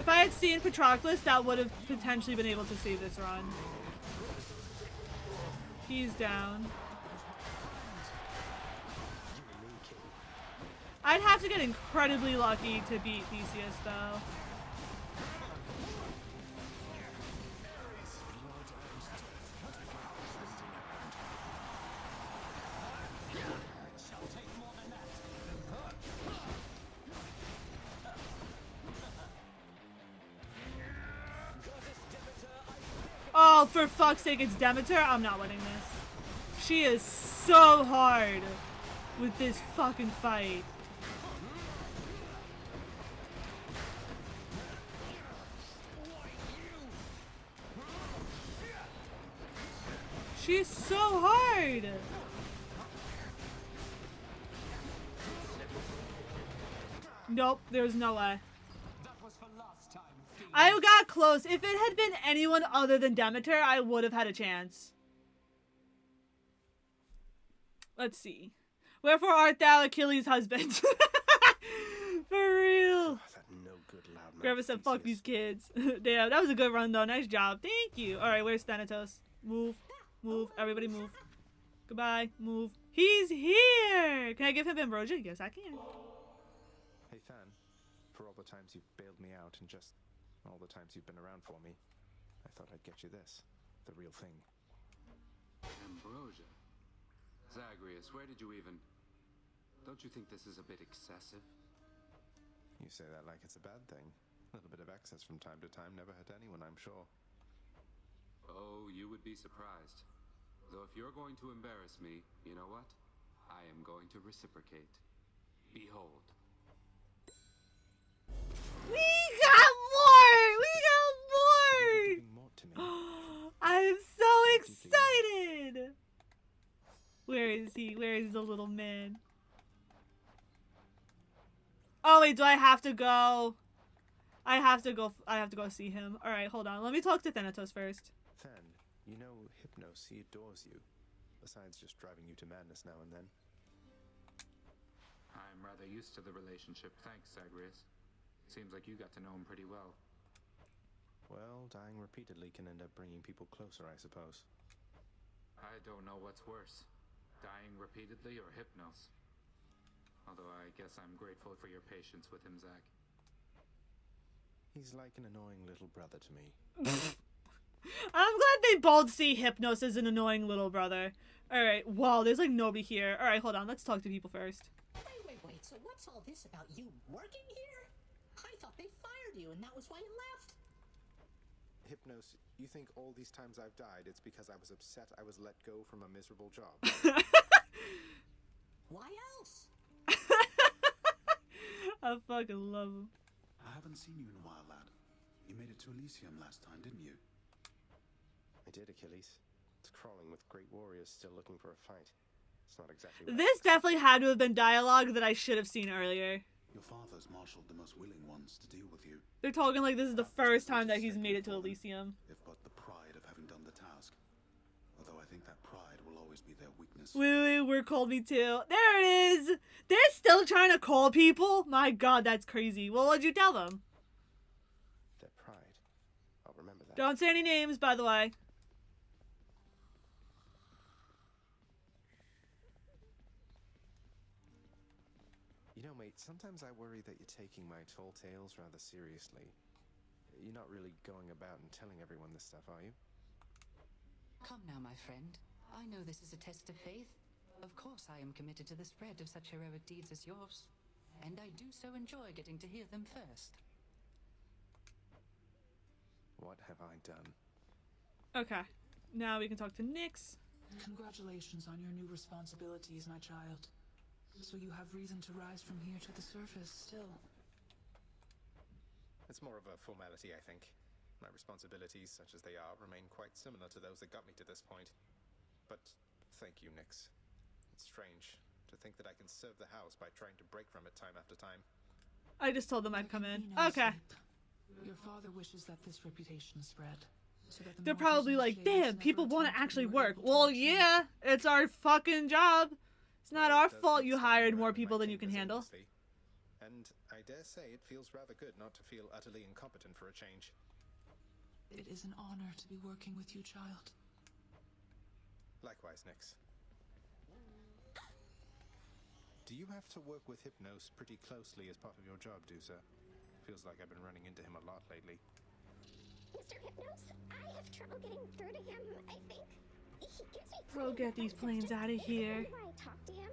If I had seen Patroclus, that would have potentially been able to save this run. He's down. I'd have to get incredibly lucky to beat Theseus, though. Oh, for fuck's sake, it's Demeter? I'm not winning this. She is so hard with this fucking fight. She's so hard. Nope, there's no way. I got close. If it had been anyone other than Demeter, I would have had a chance. Let's see. Wherefore art thou Achilles' husband? For real. Grandma said, fuck these kids. Damn, that was a good run though. Nice job. Thank you. Alright, where's Thanatos? Move. Move. Everybody move. Goodbye. Move. He's here! Can I give him ambrosia? Yes, I can. Hey, Than. for all the times you've bailed me out and just all the times you've been around for me, I thought I'd get you this. The real thing. Ambrosia. Zagreus, where did you even... Don't you think this is a bit excessive? You say that like it's a bad thing. A little bit of excess from time to time never hurt anyone, I'm sure. Oh, you would be surprised. Though if you're going to embarrass me, you know what? I am going to reciprocate. Behold. We got more! We got more! I'm so excited! Where is he? Where is the little man? Oh wait, do I have to go? I have to go see him. Alright, hold on. Let me talk to Thanatos first. Than, you know Hypnos, he adores you. Besides just driving you to madness now and then. I'm rather used to the relationship, thanks, Zagreus. Seems like you got to know him pretty well. Well, dying repeatedly can end up bringing people closer, I suppose. I don't know what's worse, dying repeatedly or Hypnos. Although I guess I'm grateful for your patience with him, Zag. He's like an annoying little brother to me. I'm glad they both see Hypnos as an annoying little brother. Alright, wow, there's like nobody here. Alright, hold on, let's talk to people first. Wait, so what's all this about you working here? I thought they fired you and that was why you left. Hypnos, you think all these times I've died, it's because I was upset I was let go from a miserable job? Why else? I fucking love him. I haven't seen you in a while, lad. You made it to Elysium last time, didn't you? I did, Achilles. It's crawling with great warriors still looking for a fight. It's not exactly... This definitely had to have been dialogue that I should have seen earlier. Your father's marshaled the most willing ones to deal with you. They're talking like this is the first time that he's made it to Elysium. They've got the pride of having done the task. Although I think that pride will always be their weakness. Wait, where called me to? There it is! They're still trying to call people? My god, that's crazy. Well, what'd you tell them? Their pride. I'll remember that. Don't say any names, by the way. You know, mate, sometimes I worry that you're taking my tall tales rather seriously. You're not really going about and telling everyone this stuff, are you? Come now, my friend. I know this is a test of faith. Of course I am committed to the spread of such heroic deeds as yours. And I do so enjoy getting to hear them first. What have I done? Okay. Now we can talk to Nyx. Congratulations on your new responsibilities, my child. So you have reason to rise from here to the surface still. It's more of a formality, I think. My responsibilities, such as they are, remain quite similar to those that got me to this point. But thank you, Nyx. It's strange to think that I can serve the house by trying to break from it time after time. I just told them I'd come in. No Okay. sleep. Your father wishes that this reputation spread. So that the They're mortals probably in like, the caves damn, people never want to attempt actually what you were work. able to Well, achieve. yeah, it's our fucking job. It's not our fault you hired more people than you can handle. And I dare say it feels rather good not to feel utterly incompetent for a change. It is an honor to be working with you, child. Likewise, Nyx. Do you have to work with Hypnos pretty closely as part of your job, Dusa? Feels like I've been running into him a lot lately. Mr. Hypnos, I have trouble getting through to him, I think. He gives me Bro, get these planes out of here. whenever I talk to him.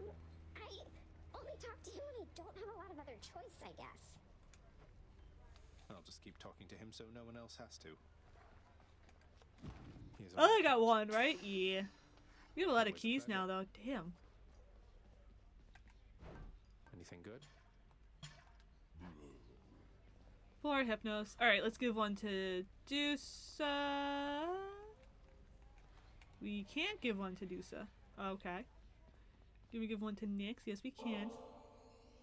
I only talk to him when I don't have a lot of other choice, I guess. I'll just keep talking to him so no one else has to. I only got one, right? Yeah. We have a lot of keys now, though. Damn. Anything good? Poor Hypnos. Alright, let's give one to Dusa. We can't give one to Dusa. Okay. Do we give one to Nyx? Yes, we can.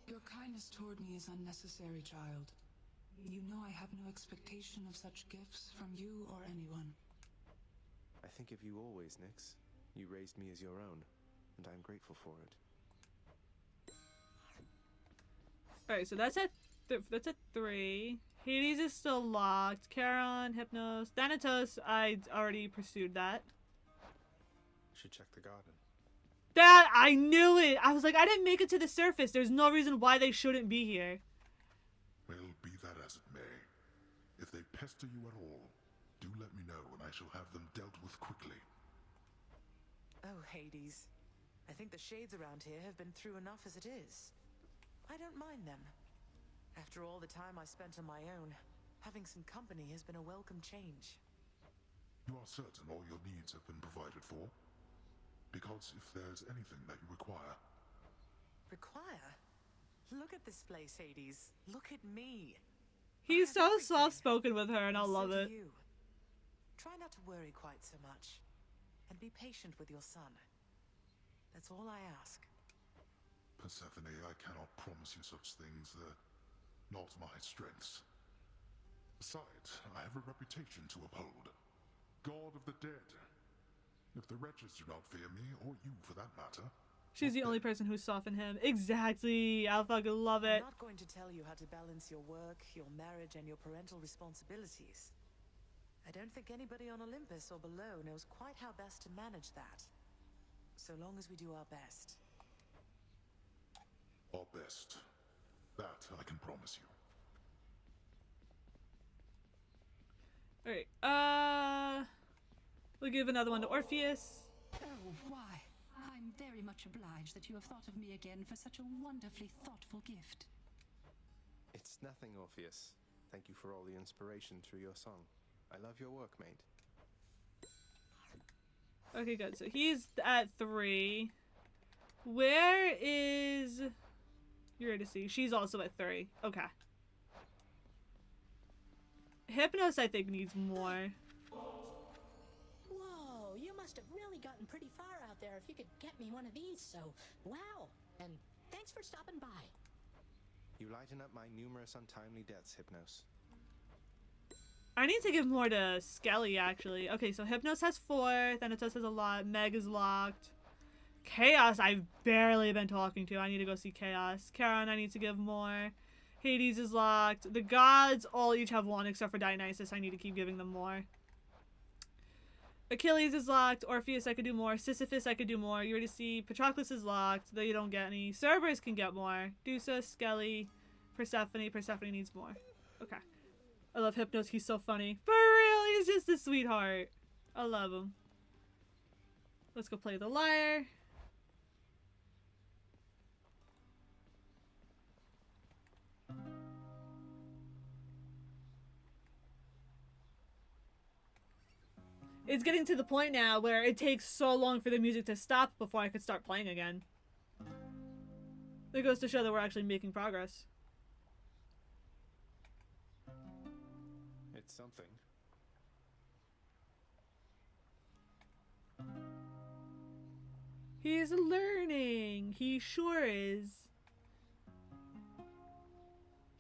Your kindness toward me is unnecessary, child. You know I have no expectation of such gifts from you or anyone. I think of you always, Nyx. You raised me as your own, and I'm grateful for it. Alright, so that's a 3. Hades is still locked. Charon, Hypnos, Thanatos, I already pursued that. Should check the garden. That, I knew it! I was like, I didn't make it to the surface. There's no reason why they shouldn't be here. Well, that as it may, if they pester you at all, do let me know and I shall have them dealt with quickly. Oh, Hades. I think the shades around here have been through enough as it is. I don't mind them. After all the time I spent on my own, having some company has been a welcome change. You are certain all your needs have been provided for? Because if there's anything that you require... Require? Look at this place, Hades. Look at me. He's so soft-spoken with her, and I love it. You. Try not to worry quite so much. And be patient with your son. That's all I ask. Persephone, I cannot promise you such things. They're not my strengths. Besides, I have a reputation to uphold. God of the dead. If the wretches do not fear me, or you for that matter... She's the only person who softened him. Exactly. I fucking love it. I'm not going to tell you how to balance your work, your marriage, and your parental responsibilities. I don't think anybody on Olympus or below knows quite how best to manage that. So long as we do our best. Our best. That I can promise you. Alright, we'll give another one to Orpheus. Oh, why? I'm very much obliged that you have thought of me again for such a wonderfully thoughtful gift. It's nothing, Orpheus. Thank you for all the inspiration through your song. I love your work, mate. Okay, good. So he's at 3. Where is Eurydice? She's also at 3. Okay. Hypnos, I think, needs more. Whoa, you must have really gotten pretty far out there if you could get me one of these, so wow. And thanks for stopping by. You lighten up my numerous untimely deaths, Hypnos. I need to give more to Skelly, actually. Okay, so Hypnos has 4. Thanatos has a lot. Meg is locked. Chaos, I've barely been talking to. I need to go see Chaos. Charon, I need to give more. Hades is locked. The gods all each have 1 except for Dionysus. I need to keep giving them more. Achilles is locked. Orpheus, I could do more. Sisyphus, I could do more. Eurydice, Patroclus is locked. Though you don't get any. Cerberus can get more. Dusa, Skelly, Persephone. Persephone needs more. Okay. I love Hypnos. He's so funny. For real, he's just a sweetheart. I love him. Let's go play the lyre. It's getting to the point now where it takes so long for the music to stop before I could start playing again. That goes to show that we're actually making progress. It's something. He's learning. He sure is.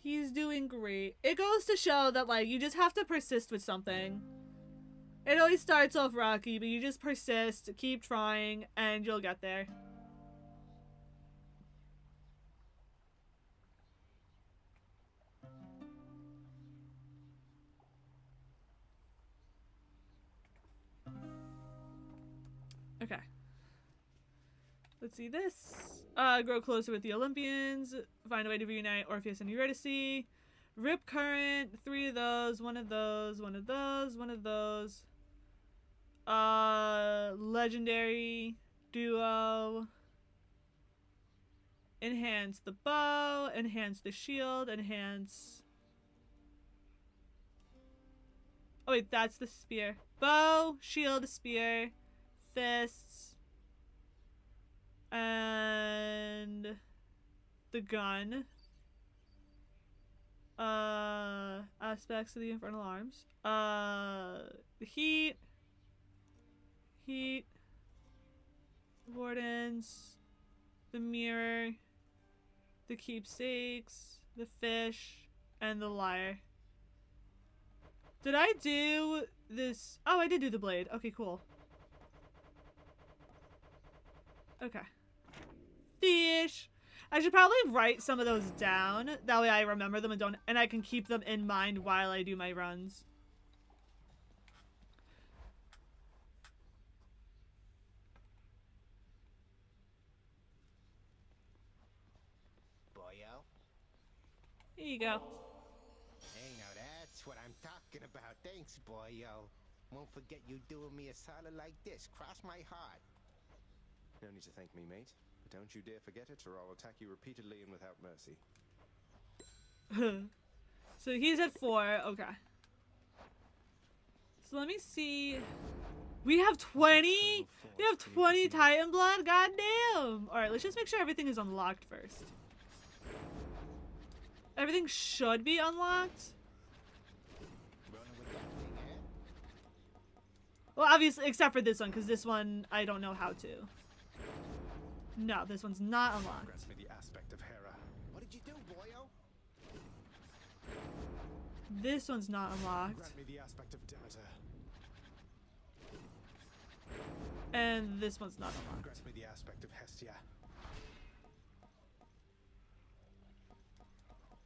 He's doing great. It goes to show that, like, you just have to persist with something. It always starts off rocky, but you just persist, keep trying, and you'll get there. Okay. Let's see this. Grow closer with the Olympians. Find a way to reunite Orpheus and Eurydice. Rip current. 3 of those. 1 of those. 1 of those. 1 of those. Legendary duo. Enhance the bow. Enhance the shield. Enhance. Oh wait, that's the spear. Bow, shield, spear, fists, and the gun. Aspects of the infernal arms. The heat, wardens, the mirror, the keepsakes, the fish, and the lyre. Did I do this? Oh, I did do the blade. Okay, cool. Okay. Fish. I should probably write some of those down. That way I remember them and I can keep them in mind while I do my runs. Boyo. Here you go. That's what I'm talking about. Thanks, boyo. Won't forget you doing me a solid like this. Cross my heart. No need to thank me, mate. But don't you dare forget it, or I'll attack you repeatedly and without mercy. So he's at 4. Okay. So let me see. We have 20? We have 20 Titan blood? Goddamn! Alright, let's just make sure everything is unlocked first. Everything should be unlocked. Well, obviously, except for this one, because this one, I don't know how to. No, this one's not unlocked. Grant me the aspect of Hera. What did you do, boyo? This one's not unlocked. Grant me the aspect of Demeter. And this one's not unlocked. Grant me the aspect of Hestia.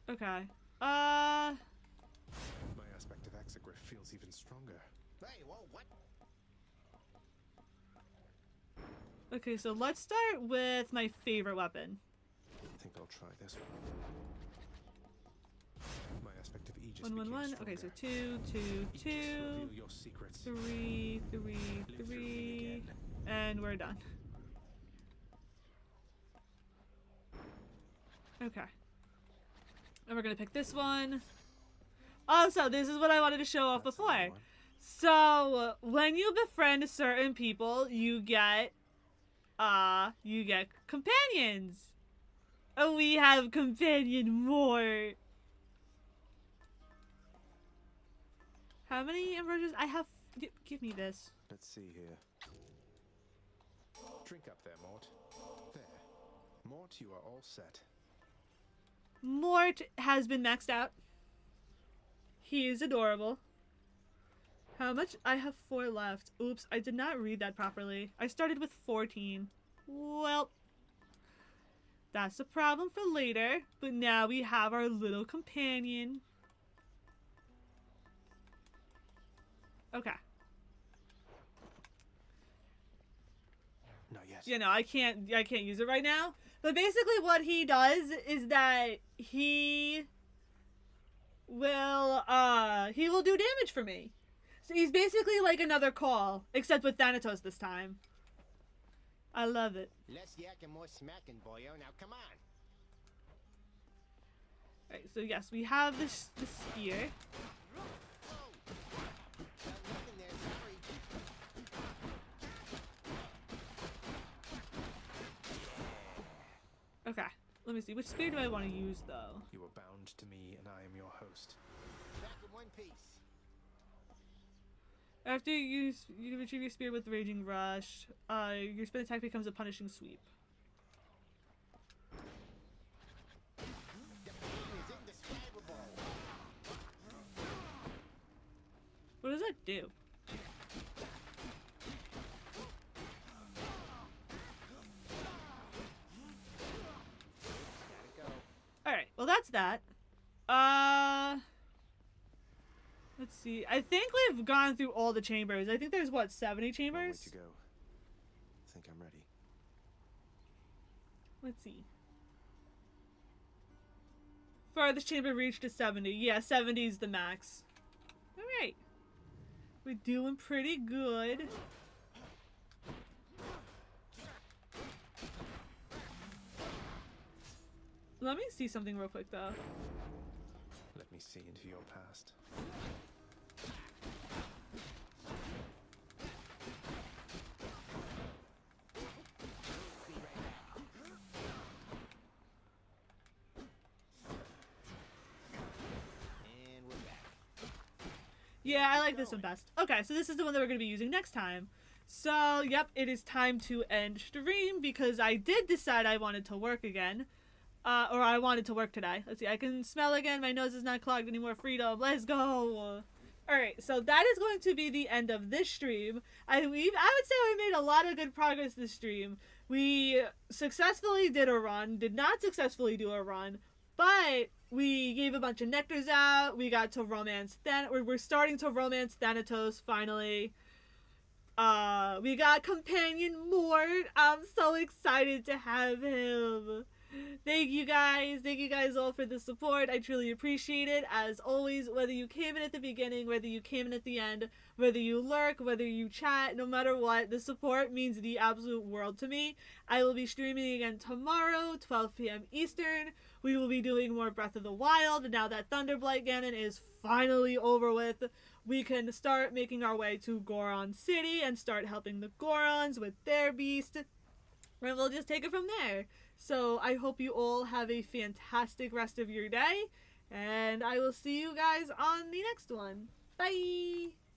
Okay. My aspect of Exegriff feels even stronger. Hey, whoa, what? Okay, so let's start with my favorite weapon. I think I'll try this one. My aspect of Aegis 1, 1, 1. Okay, so 2, 2, 2, 3, 3, 3, and we're done. Okay. And we're gonna pick this one. Also, this is what I wanted to show off before. So, when you befriend certain people, you get companions. Oh, we have companion more. How many ambrosions? I have. Give me this. Let's see here. Drink up there, Mort. There. Mort, you are all set. Mort has been maxed out. He is adorable. How much? I have 4 left. Oops, I did not read that properly. I started with 14. Well, that's a problem for later. But now we have our little companion. Okay. Not yet. You know, I can't use it right now. But basically what he does is that he will do damage for me. So he's basically like another call, except with Thanatos this time. I love it. Less yakking, more smacking, boyo. Now come on. Alright, so yes, we have this spear. Okay, let me see. Which spear do I want to use, though? You are bound to me, and I am your host. Back in one piece. After you retrieve your spear with Raging Rush, your spin attack becomes a punishing sweep. What does that do? Alright, well that's that. Let's see. I think we've gone through all the chambers. I think there's, what, 70 chambers? To go. I think I'm ready. Let's see. Farthest chamber reached is 70. Yeah, 70 is the max. Alright. We're doing pretty good. Let me see something real quick, though. Let me see into your past. Yeah, I like this one best. Okay, so this is the one that we're going to be using next time. So, yep, it is time to end stream because I did decide I wanted to work again. Or I wanted to work today. Let's see, I can smell again. My nose is not clogged anymore. Freedom. Let's go. Alright, so that is going to be the end of this stream. I would say we made a lot of good progress this stream. We successfully did a run, did not successfully do a run, but we gave a bunch of nectars out. We got to romance we're starting to romance Thanatos finally. We got companion Mort. I'm so excited to have him. Thank you guys. Thank you guys all for the support. I truly appreciate it. As always, whether you came in at the beginning, whether you came in at the end, whether you lurk, whether you chat, no matter what, the support means the absolute world to me. I will be streaming again tomorrow, 12 p.m. Eastern. We will be doing more Breath of the Wild. Now that Thunderblight Ganon is finally over with, we can start making our way to Goron City and start helping the Gorons with their beast. And we'll just take it from there. So I hope you all have a fantastic rest of your day. And I will see you guys on the next one. Bye!